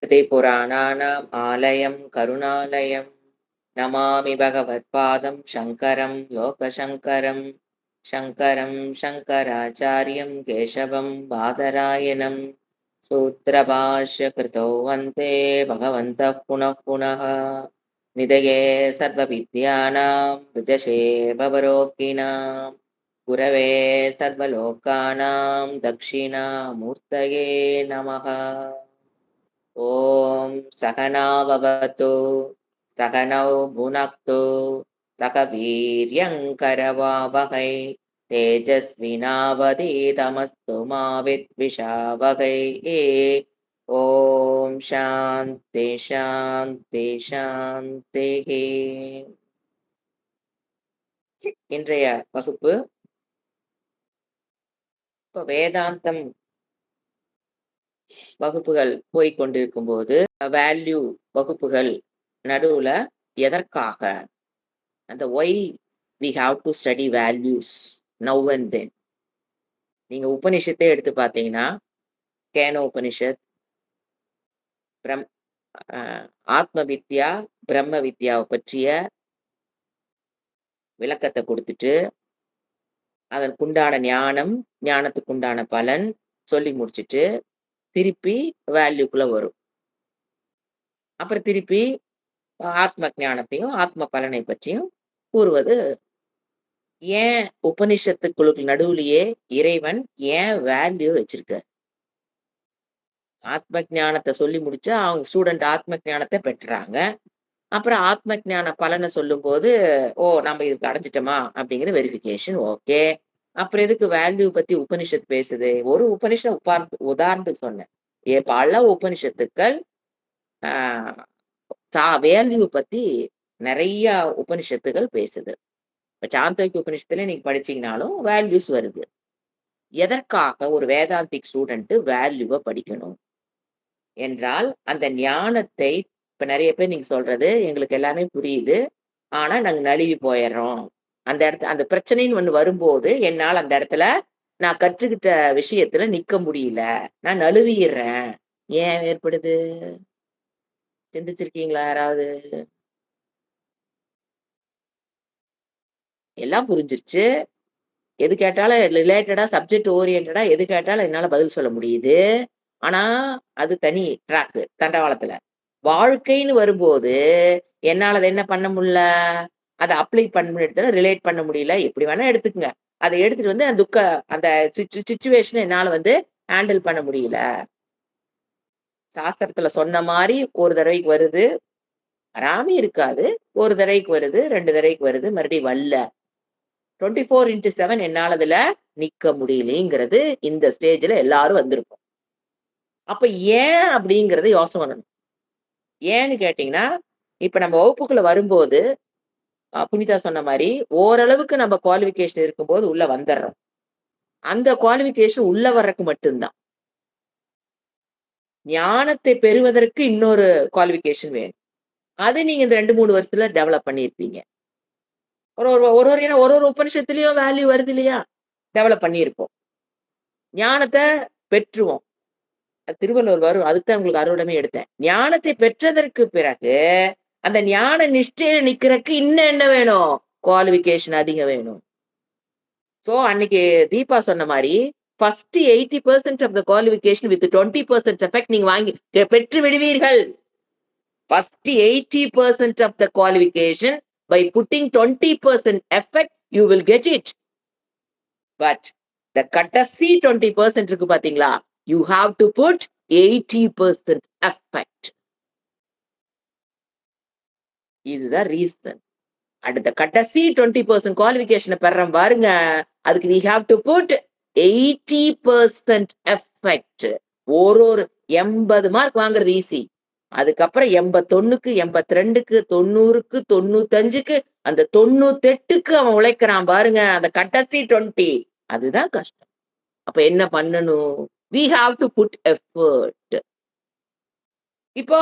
ஸ்மிருதிபுராணானாम् ஆலயம் கருணாலயம் நமாமி பகவத்பாதம் சங்கரம் லோகசங்கரம் சங்கரம் சங்கராச்சாரியம் கேசவம் பாதராயணம் சூத்திரபாஷ்ய கிருதோ வந்தே பகவந்தः புனः புனः நிதயே சர்வவித்யானாம் விஜசே பவரோக்கிணாம் குரவே சர்வலோகானாம் தக்ஷிணாமூர்த்தயே நமः. ஓம் சகனா பவது சகனௌ புனக்து சக வீர்யங்கரவாவகை தேஜஸ்வினாவதீதமஸ்து மா வித்விஷாவகை. ஓம் சாந்தி சாந்தி சாந்தி. இன்றைய வகுப்பு இப்போ வேதாந்தம் வகுப்புகள் போய்கொண்டிருக்கும் போது வேல்யூ வகுப்புகள் நடுவுல எதற்காக அந்த why we have to study values now and then. நீங்க உபனிஷத்தை எடுத்து பார்த்தீங்கன்னா கேனோ உபனிஷத், ஆத்ம வித்யா பிரம்ம வித்யாவை பற்றிய விளக்கத்தை கொடுத்துட்டு அதற்குண்டான ஞானம், ஞானத்துக்குண்டான பலன் சொல்லி முடிச்சுட்டு திருப்பி வேல்யூக்குள்ள வரும். அப்புறம் திருப்பி ஆத்ம ஞானத்தையும் ஆத்ம பலனை பற்றியும் கூறுவது. ஏன் உபனிஷத்துக்குழுக்கு நடுவுலயே இறைவன் ஏன் வேல்யூ வச்சிருக்க? ஆத்ம ஞானத்தை சொல்லி முடிச்சா அவங்க ஸ்டூடெண்ட் ஆத்ம ஞானத்தை பெற்றுறாங்க. அப்புறம் ஆத்ம ஞான பலனை சொல்லும் போது ஓ நம்ம இதுக்கு அடைஞ்சிட்டோமா அப்படிங்கிற வெரிஃபிகேஷன். ஓகே, அப்புறம் எதுக்கு வேல்யூ பத்தி உபனிஷத் பேசுது? ஒரு உபனிஷத் உதாரணத்துக்கு சொன்னேன். பல உபனிஷத்துக்கள் வேல்யூ பத்தி நிறைய உபனிஷத்துகள் பேசுது. இப்ப சாந்தோக்கிய உபனிஷத்துல நீங்க படிச்சீங்கனாலும் வேல்யூஸ் வருது. எதற்காக ஒரு வேதாந்திக் ஸ்டூடெண்ட் வேல்யூவை படிக்கணும் என்றால், அந்த ஞானத்தை இப்ப நிறைய பேர் நீங்க சொல்றது எங்களுக்கு எல்லாமே புரியுது, ஆனா நாங்க நழுவி போயிடுறோம். அந்த இடத்துல அந்த பிரச்சனைன்னு ஒண்ணு வரும்போது என்னால் அந்த இடத்துல நான் கற்றுக்கிட்ட விஷயத்துல நிக்க முடியல, நான் நழுவிடுறேன். ஏன் ஏற்படுது? சிந்திச்சிருக்கீங்களா யாராவது? எல்லாம் புரிஞ்சிருச்சு. எது கேட்டாலும் ரிலேட்டடா சப்ஜெக்ட் ஓரியன்டா எது கேட்டாலும் என்னால பதில் சொல்ல முடியுது. ஆனா அது தனி ட்ராக் தண்டவாளத்துல. வாழ்க்கைன்னு வரும்போது என்னால அதை என்ன பண்ண முடியல, அதை அப்ளை பண்ண எடுத்து ரிலேட் பண்ண முடியல. எப்படி வேணா எடுத்துக்கங்க. அதை எடுத்துட்டு வந்து அந்த அந்த சிச்சுவேஷனை என்னால ஹேண்டில் பண்ண முடியல. சாஸ்திரத்துல சொன்ன மாதிரி ஒரு தடவைக்கு வருது, வராம இருக்காது. ஒரு தடவைக்கு வருது, 2 தடவைக்கு வருது, மறுபடியும் வரல. 24x7 என்னால அதுல நிக்க முடியலைங்கிறது இந்த ஸ்டேஜ்ல எல்லாரும் வந்திருக்கும். அப்ப ஏன் அப்படிங்கறத யோசனை பண்ணணும். ஏன்னு கேட்டீங்கன்னா, இப்ப நம்ம வகுப்புக்குள்ள வரும்போது புனிதா சொன்ன மாதிரி ஓரளவுக்கு நம்ம குவாலிஃபிகேஷன் இருக்கும்போது உள்ள வந்துடுறோம். அந்த குவாலிஃபிகேஷன் உள்ள வர்றதுக்கு மட்டும்தான். ஞானத்தை பெறுவதற்கு இன்னொரு குவாலிஃபிகேஷன் வேணும். அது நீங்க இந்த 2-3 வருஷத்துல டெவலப் பண்ணியிருப்பீங்க. ஒரு உபனிஷத்துலயும் வேல்யூ வருது இல்லையா? டெவலப் பண்ணியிருப்போம். ஞானத்தை பெற்றுவோம். திருவள்ளுவர் வரும். அதுக்குதான் உங்களுக்கு அறுவடமே எடுத்தேன். ஞானத்தை பெற்றதற்கு பிறகு அந்த ஞான நிஷ்டையில நிக்கிறதுக்கு இன்னும் என்ன வேணும்? குவாலிஃபிகேஷன் அதிகம் வேணும். சோ அன்னைக்கு தீபா சொன்ன மாதிரி first 80% of the qualification with 20% effect நீங்க வாங்கி பெற்று விடுவீர்கள். First 80% of the qualification by putting 20% effect you will get it. But the கடைசி 20% இருக்கு பாத்தீங்களா, you have to put 80% effect. இதுதான் ரீசன். அடுத்த கடைசி 20% குவாலிஃபிகேஷனை பெறறோம் பாருங்க, அதுக்கு we have to put 80% effect. ஒரு 80 மார்க் வாங்குறது ஈஸி. அதுக்கப்புறம் 81க்கு 82க்கு 90க்கு 95க்கு அந்த 98க்கு அவன் உழைக்கிறான் பாருங்க, அந்த கடைசி 20. அதுதான் கஷ்டம். அப்ப என்ன பண்ணணும்? we have to put effort. இப்போ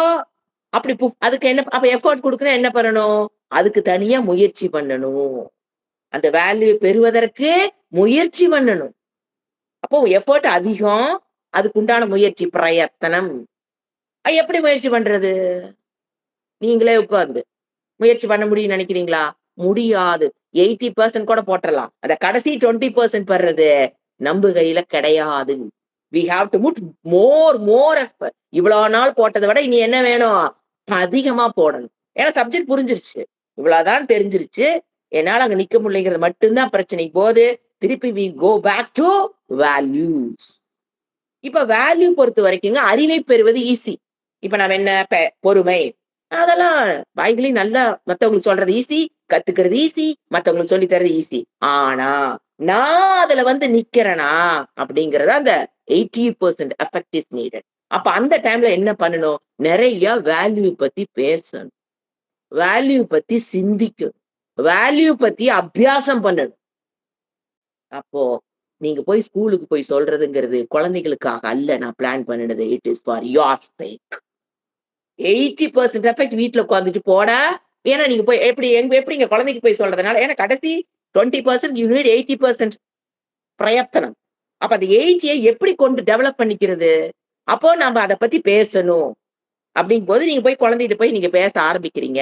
அப்படி அதுக்கு என்ன, அப்ப எஃபோர்ட் கொடுக்கணும், என்ன பண்ணணும்? அதுக்கு தனியா முயற்சி பண்ணணும். அந்த வேல்யூ பெறுவதற்கு முயற்சி பண்ணணும். அப்போ எஃபோர்ட் அதிகம், அதுக்கு உண்டான முயற்சி பிரயத்தனம். எப்படி முயற்சி பண்றது? நீங்களே உட்கார்ந்து. முயற்சி பண்ண முடியும்னு நினைக்கிறீங்களா? முடியாது. 80% கூட போட்டுறலாம். அந்த கடைசி 20% வர்றது நம்ப கையில கிடையாது. We have to put more effort. இவ்வளோ நாள் போட்டத விட இனி என்ன வேணும்? அதிகமா போடணும். ஏன்னா சப்ஜெக்ட் புரிஞ்சிருச்சு. இவ்வளோதான் தெரிஞ்சிருச்சு. என்னால அங்க நிக்க முடியலைங்கிறது மட்டும் தான் பிரச்சனை. போது திருப்பி we go back to values. இப்ப வேல்யூ பொறுத்தவரைக்குங்க அறிவை பெறுவது ஈஸி. இப்ப நம்ம என்ன பொறுமை. அதெல்லாம் வாய்களையும் நல்லா மத்தவங்களுக்கு சொல்றது ஈஸி, கத்துக்கிறது ஈஸி, மத்தவங்களுக்கு சொல்லி தர்றது ஈஸி. ஆனா, நான் அதுல வந்து நிக்கிறேனா அப்படிங்கிறது அந்த 80% எஃபெக்ட் இஸ் நீடட். அப்ப அந்த டைம்ல என்ன பண்ணணும்? நெறைய வேல்யூ பத்தி பேசணும். வேல்யூ பத்தி சிந்திக்கணும். வேல்யூ பத்தி அபியாசம் பண்ணணும். அப்போ நீங்க போய் ஸ்கூலுக்கு போய் சொல்றதுங்கிறது குழந்தைகளுக்காக அல்ல நான் பிளான் பண்ணுனது. It is for your sake. 80% effect வீட்ல உட்கார்ந்துட்டு போடா. ஏன்னா நீங்க போய் எப்படிங்க குழந்தைக்கு போய் சொல்றதுனால ஏன்னா கடைசி 20% யூ நீட் 80% பிரயத்தனம். அப்ப அந்த 80ய எப்படி கொண்டு டெவலப் பண்ணிக்கிறது? அப்போ நம்ம அத பத்தி பேசணும். அப்படிங்கும்போது நீங்க போய் குழந்தைகிட்ட போய் நீங்க பேச ஆரம்பிக்கிறீங்க.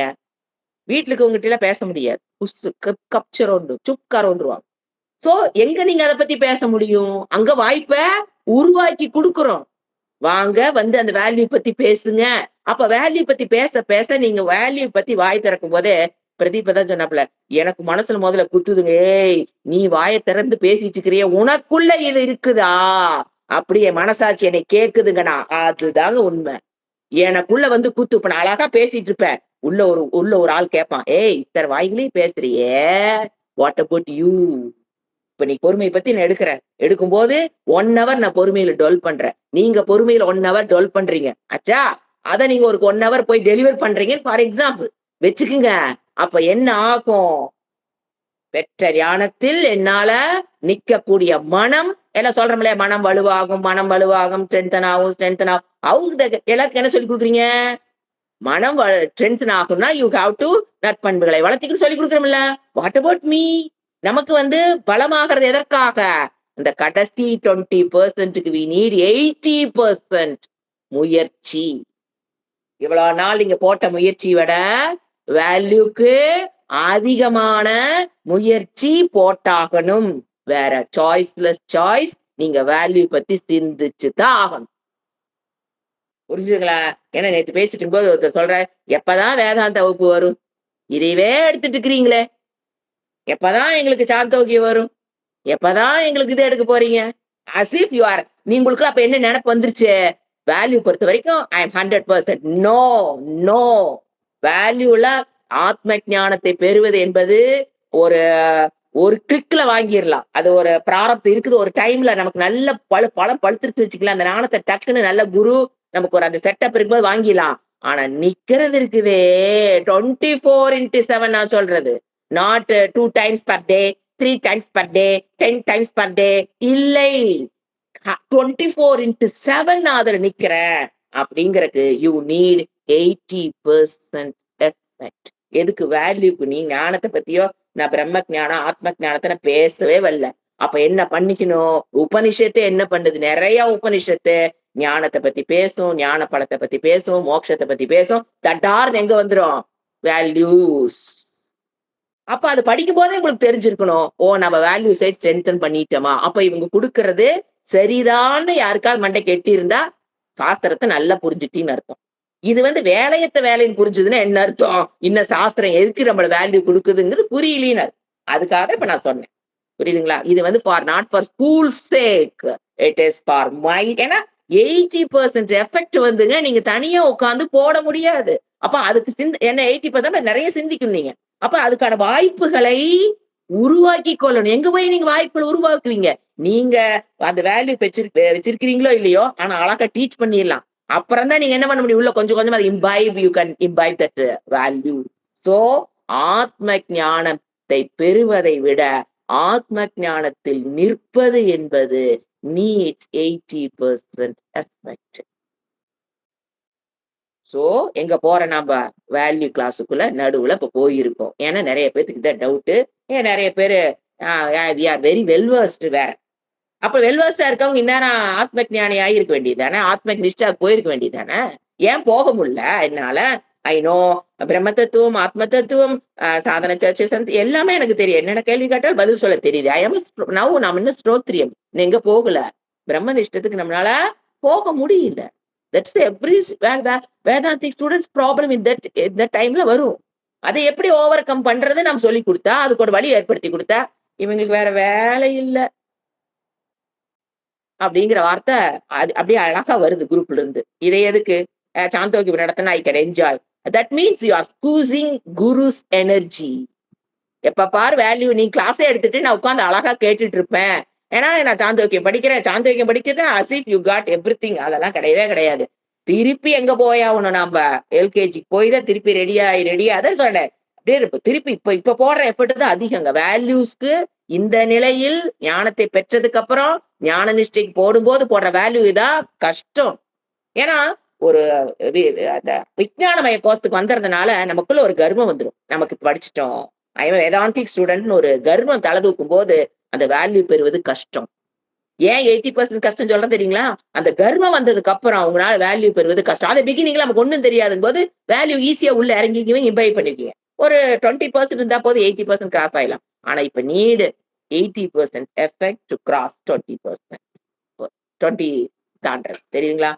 வீட்ல இருக்கவங்ககிட்டலாம் பேச முடியாது. புஸ்ஸு கப்சரோண்டு சுப்காரோன்ருவாங்க. சோ எங்க நீங்க அத பத்தி பேச முடியும்? அங்க வாய்ப்ப உருவாக்கி குடுக்குறோம். வாங்க வந்து அந்த வேல்யூ பத்தி பேசுங்க. அப்ப வேல்யூ பத்தி பேச, பேச நீங்க வேல்யூ பத்தி வாய் திறக்கும்போதே, பிரதீப் தான் சொன்னாப்ல, எனக்கு மனசுல முதல்ல குத்துதுங்க. ஏய்! நீ வாய திறந்து பேசிட்டு இருக்கிறியே, உனக்குள்ள இது இருக்குதா? அப்படியே மனசாட்சி என்னை கேட்குதுங்கண்ணா. அதுதாங்க உண்மை. எனக்குள்ள வந்து குத்து. இப்ப நான் அழகா பேசிட்டு இருப்பேன். உள்ள ஒரு ஆள் கேட்பான். ஏய்! இத்தன வாய்களையும் பேசுறியே! What about you? இப்ப நீ பொறுமைய பத்தி நான் எடுக்குறேன். எடுக்கும்போது 1 ஹவர் நான் பொறுமையில டொல் பண்றேன். நீங்க பொறுமையில 1 ஹவர் டொல் பண்றீங்க. ஆச்சா? அத நீங்க ஒரு 1 ஹவர் போய் டெலிவர் பண்றீங்கன்னு ஃபார் எக்ஸாம்பிள் வச்சுக்குங்க. அப்ப என்ன ஆகும்? பெற்ற ஞானத்தில் என்னால நிக்கக்கூடிய மனம் எல்லாம் சொல்றோம்ல மனம் வலுவாகும், மனம் வலுவாகும், ஸ்ட்ரென்தன் ஆகும், ஸ்ட்ரென்தன் ஆகும். எல்லாத்துக்கும் என்ன சொல்லிக் குடுக்குறீங்க? மனம் ஸ்ட்ரென்தன் ஆகும்னா யூ ஹேவ் டூ நற்பண்புகளை வளர்த்திக்கன்னு சொல்லிக் குடுக்குறோம்ல. What about me? நமக்கு வந்து பலமாகிறது எதற்காக? இந்த கடைசி 20%க்கு வி நீட் 80% முயற்சி. இவ்வளவு நாள் நீங்க போட்ட முயற்சிய விட வேல்யூக்கு அதிகமான முயற்சி போட்டாகணும். வேற சாய்ஸ். நீங்க வேல்யூ பத்தி சிந்திச்சு தான் ஆகணும். புரிஞ்சுதுங்களா? ஏன்னா நேத்து பேசிட்டு இருக்கும்போது ஒருத்தர் சொல்றாரு, எப்பதான் வேதாந்த வகுப்பு வரும்? இதையவே எடுத்துட்டு இருக்கிறீங்களே. எப்பதான் எங்களுக்கு சாந்தோக்கியம் வரும்? எப்பதான் எங்களுக்கு இது எடுக்க போறீங்க? அஸ் இஃப் யூ ஆர் நீங்களுக்குள்ள அப்ப என்ன நெனப்பு வந்துருச்சு? வேல்யூ பொறுத்தவரைக்கும் ஐ அம் 100% நோ, நோ. வேல்யூல ஆத்ம ஞானத்தை பெறுவது என்பது ஒரு ஒரு கிளிக்ல வாங்கிரலாம். அது ஒரு பிராரப்தம் இருக்குது. ஒரு டைம்ல நமக்கு நல்ல பழம் பழுத்துருச்சு வச்சுக்கலாம். அந்த ஞானத்த டக்குன்னு நல்ல குரு நமக்கு ஒரு அந்த செட்டப் இருக்கும்போது வாங்கிடலாம். ஆனா நிக்கிறது இருக்குதே 24/7 நான் சொல்றது. Not 2 times per day, 3 times per day, 10 times per day இல்லை. 24/7 நான் அதுல நிக்கிறேன். அப்படிங்கறக்கு யூ நீட் 80% எஃபெக்ட். எதுக்கு? வேல்யூக்கு. நீ ஞானத்த பத்தியோ நான் பிரம்ம ஞானம், ஆத்ம ஞானத்த நான் பேசவே வரல. அப்ப என்ன பண்ணிக்கணும்? உபனிஷத்து என்ன பண்ணுது? நெறைய உபனிஷத்து ஞானத்த பத்தி பேசும், ஞான பழத்த பத்தி பேசும், மோட்சத்த பத்தி பேசும். தட்டார்ன்னு எங்க வந்துரும்? வேல்யூஸ். அப்ப அது படிக்கும்போதே உங்களுக்கு தெரிஞ்சிருக்கணும். ஓ! நம்ம வேல்யூ சைட் ஸ்ட்ரென்தன் பண்ணிட்டோமா? அப்ப இவங்க குடுக்கறது சரிதான்னு யாருக்காவது மண்டைக்கு எட்டியிருந்தா, சாஸ்திரத்த நல்லா புரிஞ்சுட்டீன்னு அர்த்தம். இது வந்து வேலையத்த வேலைன்னு புரிஞ்சுதுன்னா என்ன அர்த்தம்? இன்னும் சாஸ்திரம் எதுக்கு நம்மள வேல்யூ குடுக்குதுங்கிறது புரியலன்னு அர்த்தம். அதுக்காக இப்ப நான் சொன்னேன். புரியுதுங்களா? இது வந்து not for school sake. It is for my ஏன்னா 80% எஃபெக்ட் வந்துங்க நீங்க தனியா உட்கார்ந்து போட முடியாது. அப்ப அதுக்கு என்ன 80% நெறைய சிந்திக்கணும் நீங்க. அப்ப அதுக்கான வாய்ப்புகளை உருவாக்கிக் கொள்ளணும். எங்க போய் நீங்க வாய்ப்புகள் உருவாக்குவீங்க? நீங்க அந்த வேல்யூ வச்சிருக்கிறீங்களோ இல்லையோ, ஆனா அழகா டீச் பண்ணிரலாம். அப்புறம் தான் நீங்க என்ன பண்ண முடியும்? உள்ள கொஞ்சம் கொஞ்சமா அத you can imbibe that value. So ஆத்ம ஞானத்தை பெறுவதை விட ஆத்ம ஞானத்தில் நிற்பது என்பது நீட்ஸ் 80% எஃபெக்ட். சோ எங்க போறோம் நம்ப? வேல்யூ கிளாஸுக்குள்ள நடுவுல இப்ப போயிருக்கோம். ஏன்னா நெறைய பேத்துக்கு இதான் டவுட்டு. ஏன் நெறைய பேரு வி ஆர் வெரி வெல் வெர்ஸ்டு வேற. அப்ப வெல் வெர்ஸ்டா இருக்கவங்க இந்நேரம் ஆத்ம ஞானி ஆயிருக்க வேண்டியது தானே? ஆத்ம நிஷ்டாக்கு போயிருக்க வேண்டியது தானே? ஏன் போக முடியல என்னால? ஐ நோ பிரம்ம தத்துவம், ஆத்ம தத்துவம், சாதன சர்ச்சை எல்லாமே எனக்கு தெரியும். என்னென்ன கேள்வி கேட்டாலும் பதில் சொல்ல தெரியுது. ஐ அம் நவ் நான் இன்னும் ஸ்ரோத்ரியம். எங்க போகல. பிரம்மன் இஷ்டத்துக்கு நம்மளால போக முடியல. That's every Vedantic students problem இந்த டைம்ல வரும். அதை எப்படி ஓவர் கம் பண்றது நம்ம சொல்லி கொடுத்தா, அதுக்கு ஒரு வழி ஏற்படுத்தி கொடுத்தா, இவங்களுக்கு வேற வேலை இல்ல. அப்படிங்கிற வார்த்தை அது அப்படியே அழகா வருது குரூப்ல இருந்து. இதை எதுக்கு? சாந்தோக்கியம் நடத்தினா I can enjoy. That means you are squeezing guru's energy. எப்ப பாரு வேல்யூ நீ கிளாஸே எடுத்துட்டு நான் உட்கார்ந்து அழகா கேட்டுட்டு இருப்பேன். ஏன்னா நான் சாந்தோக்கியம் படிக்கிறேன். சாந்தோக்கியம் படிக்கிறது as if you got everything. அதெல்லாம் கிடையவே கிடையாது. திருப்பி எங்க போயாகணும் நாம? எல்கேஜிக்கு போய் தான் திருப்பி ரெடியா அதான் சொன்னேன். அப்படியே திருப்பி இப்ப போடுற எஃபர்ட் தான் அதிகங்க. வேல்யூஸ்க்கு இந்த நிலையில் ஞானத்தை பெற்றதுக்கு அப்புறம் ஞான நிஷ்டைக்கு போடும்போது போடுற வேல்யூ இதான் கஷ்டம். ஏன்னா ஒரு அந்த விஞ்ஞானமய கோஷத்துக்கு வந்ததுனால நமக்குள்ள ஒரு கர்வம் வந்துடும். நமக்கு படிச்சுட்டோம். வேதாந்திக் ஸ்டூடெண்ட்னு ஒரு கர்வம் தலை தூக்கும் போது அந்த வேல்யூ பெறுவது கஷ்டம். ஏன் 80% கஷ்டம் சொல்றேன் தெரியுங்களா? அந்த கர்வம் வந்ததுக்கு அப்புறம் அவங்களால வேல்யூ பெறுவது கஷ்டம். அது பிகினிங்ல நமக்கு ஒண்ணும் தெரியாதுங்க போது வேல்யூ ஈஸியா உள்ள இறங்கிக்குவீங்க, இம்பைவ் பண்ணிக்குவீங்க. ஒரு 20% இருந்தா போது 80% கிராஸ் ஆயிடலாம். ஆனா இப்ப நீடு 80% எஃபெக்ட் டு கிராஸ் 20%. 20 தாண்டறது தெரியுங்களா?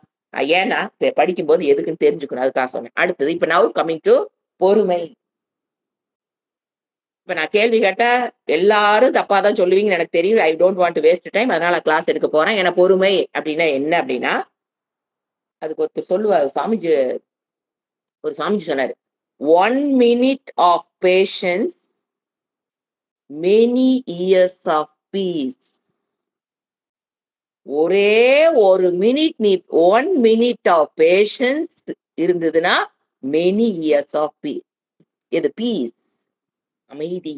ஏன்னா படிக்கும்போது எதுக்குன்னு தெரிஞ்சுக்கணும். அதுக்காக சொன்னேன். அடுத்தது இப்ப நவ் கமிங் டு பொறுமை. இப்ப நான் கேள்வி கேட்டா எல்லாரும் தப்பா தான் சொல்லுவீங்கன்னு எனக்கு தெரியும். I don't want to waste time. அதனால கிளாஸ் எடுக்க போறேன். ஏன்னா பொறுமை அப்படின்னா என்ன அப்படின்னா, அதுக்கு ஒருத்தர் சொல்லுவாரு ஒரு சாமிஜி சொன்னாரு. 1 minute of patience, many years of peace. ஒரே ஒரு மினிட் 1 மினிட் ஆஃப் பேஷன்ஸ் இருந்ததுன்னா, மெனி இயர்ஸ் ஆஃப் பீஸ். இது பீஸ், அமைதி.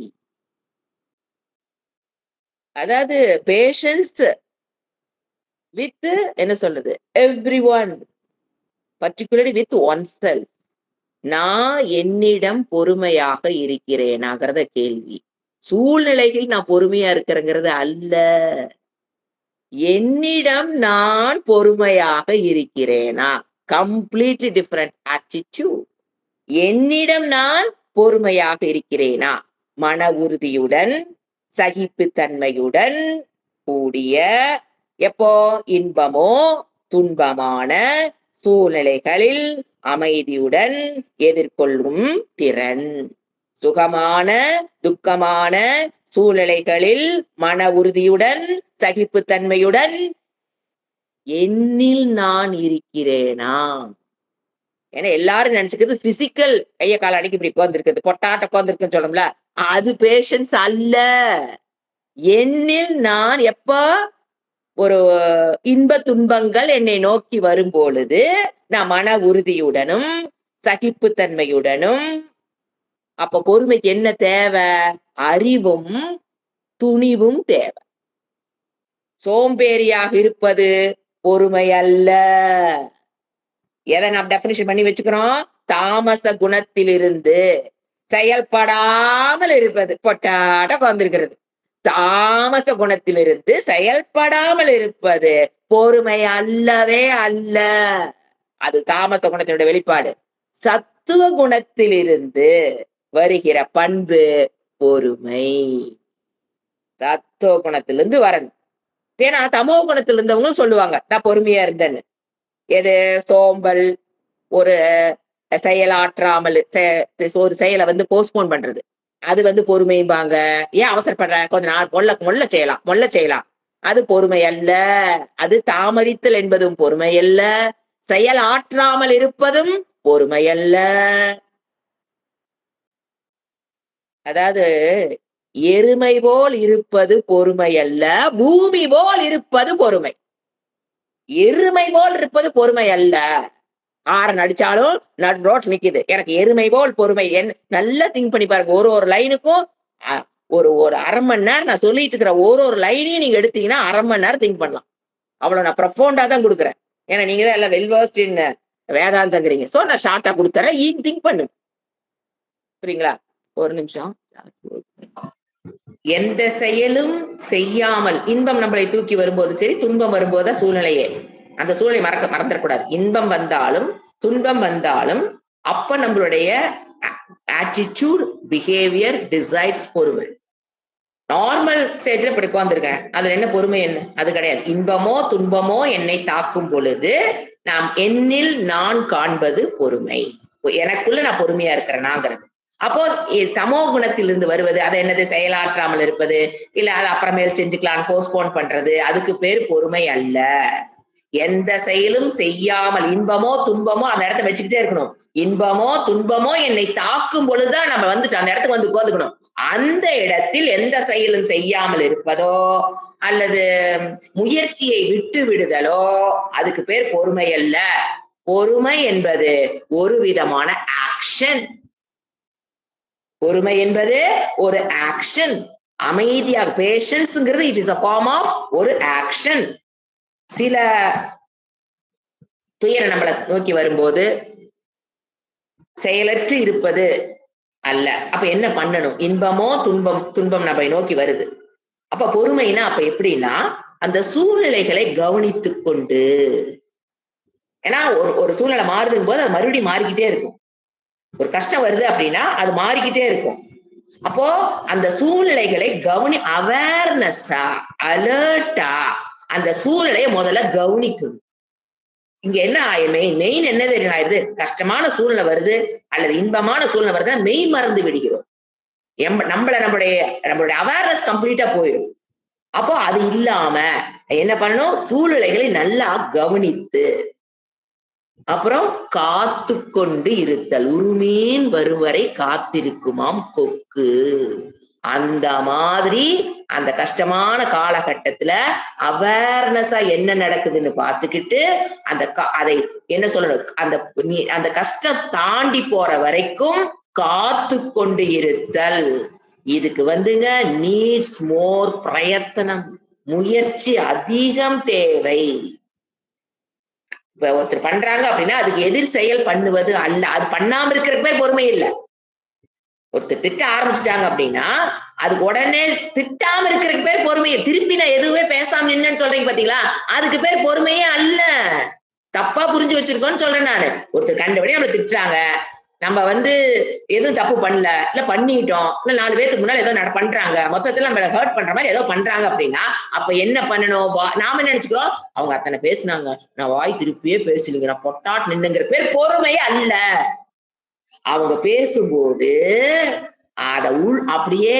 அதாவது பேஷன்ஸ் வித் என்ன சொல்றது? Everyone, particularly with oneself. நான் என்னிடம் பொறுமையாக இருக்கிறேனாங்கிறத கேள்வி. சூழ்நிலைகள் நான் பொறுமையா இருக்கிறேங்கிறது அல்ல. என்னிடம் நான் பொறுமையாக இருக்கிறேனா? Completely different attitude. என்னிடம் நான் பொறுமையாக இருக்கிறேனா? மன உறுதியுடன், சகிப்புத்தன்மையுடன் கூடிய எப்போ இன்பமோ துன்பமான சூழ்நிலைகளில் அமைதியுடன் எதிர்கொள்ளும் திறன். சுகமான துக்கமான சூழ்நிலைகளில் மன உறுதியுடன் சகிப்புத்தன்மையுடன் என்னில் நான் இருக்கிறேனா? ஏன்னா எல்லாரும் நினைச்சுக்கிறது பிசிக்கல் கைய கால அடக்கி இப்படி உட்கார்ந்துருக்குது, பொட்டாட்ட உட்கார்ந்துருக்குன்னு சொல்லணும்ல. அது பேஷன்ஸ் அல்ல. என்னில் நான் எப்ப ஒரு இன்ப துன்பங்கள் என்னை நோக்கி வரும் பொழுது நான் மன உறுதியுடனும் சகிப்புத்தன்மையுடனும். அப்ப பொறுமைக்கு என்ன தேவை? அறிவும் துணிவும் தேவை. சோம்பேறியாக இருப்பது பொறுமை அல்ல. எதை நாம் டெபினிஷன் பண்ணி வச்சுக்கிறோம்? தாமச குணத்திலிருந்து செயல்படாமல் இருப்பது. பொட்டாட்ட உட்கார்ந்திருக்கிறது. தாமச குணத்திலிருந்து செயல்படாமல் இருப்பது பொறுமை அல்லவே அல்ல. அது தாமச குணத்தினுடைய வெளிப்பாடு. சத்துவ குணத்திலிருந்து வருகிற பண்பு பொறுமை. சத்துவ குணத்திலிருந்து வரணும். ஏன்னா தமோ குணத்தில் இருந்தவங்க சொல்லுவாங்க நான் பொறுமையா இருந்தேன்னு. எது? சோம்பல், ஒரு செயலாற்றாமல் ஒரு செயலை வந்து போஸ்ட்போன் பண்றது. அது பொறுமைம்பாங்க. ஏன் அவசரப்படுற? கொஞ்ச நாள் மொள்ள செய்யலாம். அது பொறுமை அல்ல. அது தாமதித்தல் என்பதும் பொறுமை அல்ல. செயல் ஆற்றாமல் இருப்பதும் பொறுமை அல்ல. அதாவது எருமை போல் இருப்பது பொறுமை அல்ல, பூமி போல் இருப்பது பொறுமை. எருமை போல் இருப்பது பொறுமை அல்ல. ஆரன் அடிச்சாலும் நடு ரோட்ல நிக்குது. எனக்கு எருமை போல் பொறுமை. நல்லா திங்க் பண்ணி பாருங்க. ஒரு லைனுக்கும் ஒரு 1/2 மணி நேரம் நான் சொல்லிட்டு இருக்கிற ஒரு லைனையும் நீங்க எடுத்தீங்கன்னா 1/2 மணி நேரம் திங்க் பண்ணலாம். அவ்வளவு நான் ப்ரொஃபவுண்டா தான் கொடுக்குறேன். ஏன்னா நீங்க தான் எல்லாம் வெல் வெர்ஸ்ட் இன் வேதாந்தங்கிறீங்க. சோ நான் ஷார்ட்டா கொடுத்துறேன். திங்க் பண்ணு. புரியுங்களா? ஒரு நிமிஷம். எந்த செயலும் செய்யாமல் இன்பம் நம்மளை தூக்கி வரும்போது சரி, துன்பம் வரும்போது சூழ்நிலையே. அந்த சூழ்நிலை மறந்துடக்கூடாது. இன்பம் வந்தாலும் துன்பம் வந்தாலும் அப்ப நம்மளுடைய ஆட்டிடியூட், பிஹேவியர் டிசைட்ஸ் பொறுமை. நார்மல் ஸ்டேஜ்ல இப்படி உட்கார்ந்துருக்கேன், அதுல என்ன பொறுமை என்ன? அது கிடையாது. இன்பமோ துன்பமோ என்னை தாக்கும் பொழுது நாம் என்னில் நான் காண்பது பொறுமை. எனக்குள்ள நான் பொறுமையா இருக்கிறேனாங்கிறது. அப்போ தமோ குணத்திலிருந்து வருவது அது என்னது? செயலாற்றாமல் இருப்பது, இல்ல அது அப்புறமேல் செஞ்சுக்கலாம் போஸ்ட்போன் பண்றது, அதுக்கு பேர் பொறுமை அல்ல. எந்த செயலும் செய்யாமல் இன்பமோ துன்பமோ அந்த இடத்த வச்சுக்கிட்டே இருக்கணும். இன்பமோ துன்பமோ என்னை தாக்கும் பொழுதுதான் நம்ம வந்துட்டு அந்த இடத்துக்கு வந்து உட்காந்துக்கணும். அந்த இடத்தில் எந்த செயலும் செய்யாமல் இருப்பதோ அல்லது முயற்சியை விட்டு விடுதலோ அதுக்கு பேர் பொறுமை அல்ல. பொறுமை என்பது ஒரு விதமான ஆக்ஷன். பொறுமை என்பது ஒரு ஆக்ஷன். அமைதியாக பேஷன்ஸ்ங்கிறது it is a form of ஒரு ஆக்ஷன். சில துயரம் நம்மளை நோக்கி வரும்போது செயலற்று இருப்பது அல்ல. அப்ப என்ன பண்ணணும்? இன்பமோ துன்பம் நம்மை நோக்கி வருது. அப்ப பொறுமைனா அப்ப எப்படின்னா அந்த சூழ்நிலைகளை கவனித்துக் கொண்டு, ஏன்னா ஒரு சூழ்நிலை மாறுதும் போது அது மறுபடியும் மாறிக்கிட்டே இருக்கும். ஒரு கஷ்டம் வருது அப்படின்னா அது மாறிக்கிட்டே இருக்கும். அப்போ அந்த சூழ்நிலைகளை அவேர்னஸா அலர்ட்டா அந்த சூழ்நிலையை முதல்ல கவனிக்கணும். இங்க என்ன மெயின் என்ன தெரியுது? கஷ்டமான சூழ்நிலை வருது அல்லது இன்பமான சூழ்நிலை வருதுன்னா மெய் மறந்து விடுகிறோம். நம்மளுடைய அவேர்னஸ் கம்ப்ளீட்டா போயிடும். அப்போ அது இல்லாம என்ன பண்ணணும்? சூழ்நிலைகளை நல்லா கவனித்து அப்புறம் காத்து கொண்டு இருத்தல். உருமீன் வரும் வரை காத்திருக்குமாம் கொக்கு. அந்த மாதிரி அந்த கஷ்டமான காலகட்டத்துல அவேர்னஸா என்ன நடக்குதுன்னு பார்த்துக்கிட்டு அதை என்ன சொல்லணும்? அந்த கஷ்டம் தாண்டி போற வரைக்கும் காத்து கொண்டு இருத்தல். இதுக்கு வந்துங்க நீட்ஸ் மோர் பிரயத்தனம், முயற்சி அதிகம் தேவை. ஒருத்தர் பண்றாங்க அப்படின்னா அதுக்கு எதிர் செயல் பண்ணுவது அல்ல. அது பண்ணாம இருக்கிறதுக்கு பேர் பொறுமை இல்லை. ஒருத்தர் திட்ட ஆரம்பிச்சிட்டாங்க அப்படின்னா அதுக்கு உடனே திட்டாம இருக்கிறதுக்கு பேர் பொறுமையே. திருப்பி நான் எதுவுமே பேசாம நின்னு சொல்றீங்க பாத்தீங்களா? அதுக்கு பேர் பொறுமையே அல்ல. தப்பா புரிஞ்சு வச்சிருக்கோம்னு சொல்றேன் நானு. ஒருத்தர் கண்டபடி நம்மள திட்டுறாங்க, நம்ம எதுவும் தப்பு பண்ணல, இல்ல பண்ணிட்டோம், இல்ல 4 பேருக்கு முன்னாடி ஏதோ பண்றாங்க, மொத்தத்துல நம்ம ஹர்ட் பண்ற மாதிரி ஏதோ பண்றாங்க அப்படின்னா அப்ப என்ன பண்ணணும்? நாம நினைச்சுக்கிறோம் அவங்க அத்தனை பேசுனாங்க, நான் வாய் திருப்பியே பேசலீங்க, நான் பொட்டாட் நின்னுங்கிற பேர் பொறுமையே அல்ல. அவங்க பேசும்போது அத அப்படியே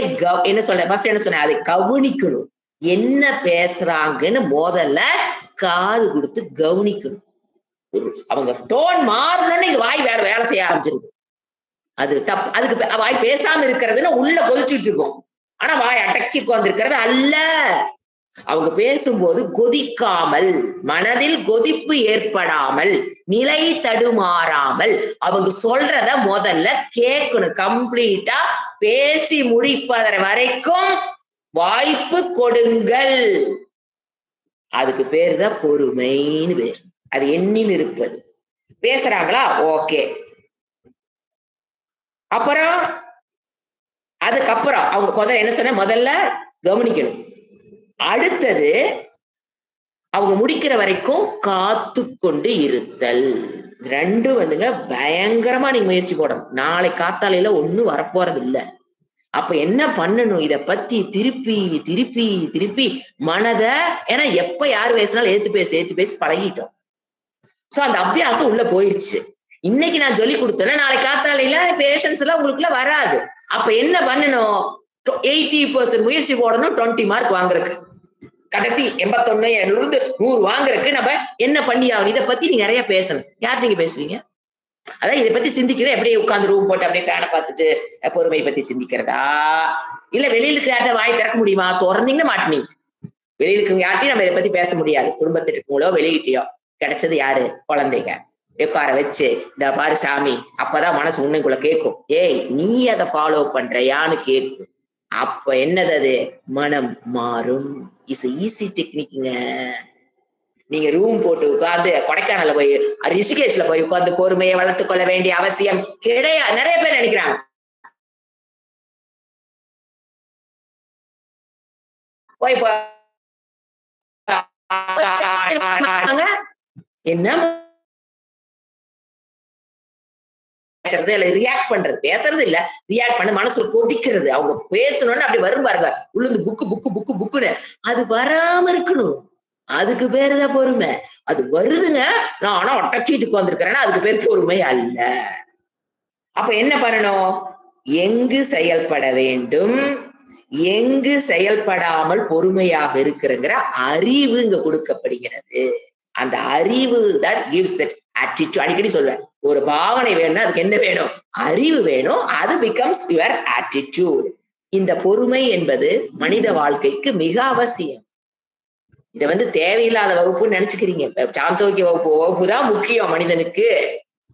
என்ன சொன்னேன்? அதை கவனிக்கணும். என்ன பேசுறாங்கன்னு முதல்ல காது கொடுத்து கவனிக்கணும். அவங்க டோன் மாறணும்னு இங்க வாய் வேற வேலை செய்ய ஆரம்பிச்சிருக்கு. அது தப்பு. அதுக்கு வாய் பேசாம இருக்கிறதுன்னு உள்ள கொதிச்சுட்டு இருக்கும். ஆனா வாய் அடக்கி உட்கார்ந்திருக்கிறது அல்ல. அவங்க பேசும்போது கொதிக்காமல், மனதில் கொதிப்பு ஏற்படாமல், நிலை தடுமாறாமல் அவங்க சொல்றத முதல்ல கேட்கணும். கம்ப்ளீட்டா பேசி முடிப்பதற வரைக்கும் வாய்ப்பு கொடுங்கள். அதுக்கு பேரு தான் பொறுமைன்னு பேர். அது எண்ணில் இருப்பது. பேசுறாங்களா? ஓகே. அப்புறம் அதுக்கப்புறம் அவங்க முதல்ல என்ன சொன்ன? முதல்ல கவனிக்கணும். அடுத்தது அவங்க முடிக்கிற வரைக்கும் காத்து கொண்டு இருத்தல். 2 பயங்கரமா நீங்க முயற்சி போடணும். நாளை காத்தாலையில ஒண்ணும் வரப்போறது இல்ல. அப்ப என்ன பண்ணணும்? இத பத்தி திருப்பி திருப்பி திருப்பி மனத, ஏன்னா எப்ப யாரு பேசினாலும் ஏத்து பேசி பழகிட்டோம். சோ அந்த அபியாசம் உள்ள போயிருச்சு. இன்னைக்கு நான் சொல்லி கொடுத்தேன்னா நாளைக்கு காத்தாலையில பேஷன்ஸ் எல்லாம் உங்களுக்குள்ள வராது. அப்ப என்ன பண்ணணும்? 80% முயற்சி போடணும் 20 மார்க் வாங்குறதுக்கு. கடைசி 81 100 வாங்குறதுக்கு நம்ம என்ன பண்ணி ஆகணும்? இதை பத்தி நீங்க நிறைய பேசணும். யார் நீங்க பேசுவீங்க? அதான் இதை பத்தி சிந்திக்கிறேன். எப்படியே உட்கார்ந்து ரூம் போட்டு அப்படியே ஃபேனை பார்த்துட்டு பொறுமை பத்தி சிந்திக்கிறதா? இல்ல வெளியில இருக்க யார்ட்ட வாய் திறக்க முடியுமா? திறந்தீங்கன்னா மாட்டினீங்க. வெளியில இருக்கவங்க யார்ட்டையும் நம்ம இதை பத்தி பேச முடியாது. குடும்பத்திட்டு இருக்கவங்களோ வெளியிட்டயோ. கிடைச்சது யாரு? குழந்தைங்க. உட்கார வச்சு இந்த பாரு சாமி, அப்பதான் மனசு உண்மைக்குள்ள கேட்கும். ஏய் நீ அதை ஃபாலோ பண்றியான்னு கேட்கும். அப்ப என்னது? அது மனம் மாறும். இஸ் ஈஸி டெக்னிக்ங்க. நீங்க ரூம் போட்டு உட்கார்ந்து கொடைக்கானல்ல போய் ரிஷிகேஷ்ல போய் உட்கார்ந்து பொறுமையை வளர்த்துக் கொள்ள வேண்டிய அவசியம் கிடையாது. நிறைய பேர் நினைக்கிறாங்க. போய் என்ன பேசுறது இல்ல ரியாக்ட் பண்றது, பேசுறது இல்ல ரியாக்ட் பண்ண மனசு கொதிக்கிறது. அவங்க பேசணும்னு அப்படி வரும் பாருங்க, உளுந்து புக்கு புக்கு புக்கு புக்குன்னு அது வராம இருக்கணும். அதுக்கு பேருதான் பொறுமை. அது வருதுங்க, நான் ஆனா ஒட்டச்சிட்டு உட்கார்ந்திருக்கிறேன்னா அதுக்கு பேர் பொறுமை அல்ல. அப்ப என்ன பண்ணணும்? எங்கு செயல்பட வேண்டும், எங்கு செயல்படாமல் பொறுமையாக இருக்கிறங்கிற அறிவு இங்க கொடுக்கப்படுகிறது. அந்த அறிவு that gives that attitude. அடிக்கடி சொல்வேன், ஒரு பாவனை வேணும்னா அதுக்கு என்ன வேணும்? அறிவு வேணும். அது becomes your attitude. இந்த பொறுமை என்பது மனித வாழ்க்கைக்கு மிக அவசியம். இத தேவையில்லாத வகுப்புன்னு நினைச்சுக்கிறீங்க. சாந்தோக்கிய வகுப்பு தான் முக்கியம் மனிதனுக்கு.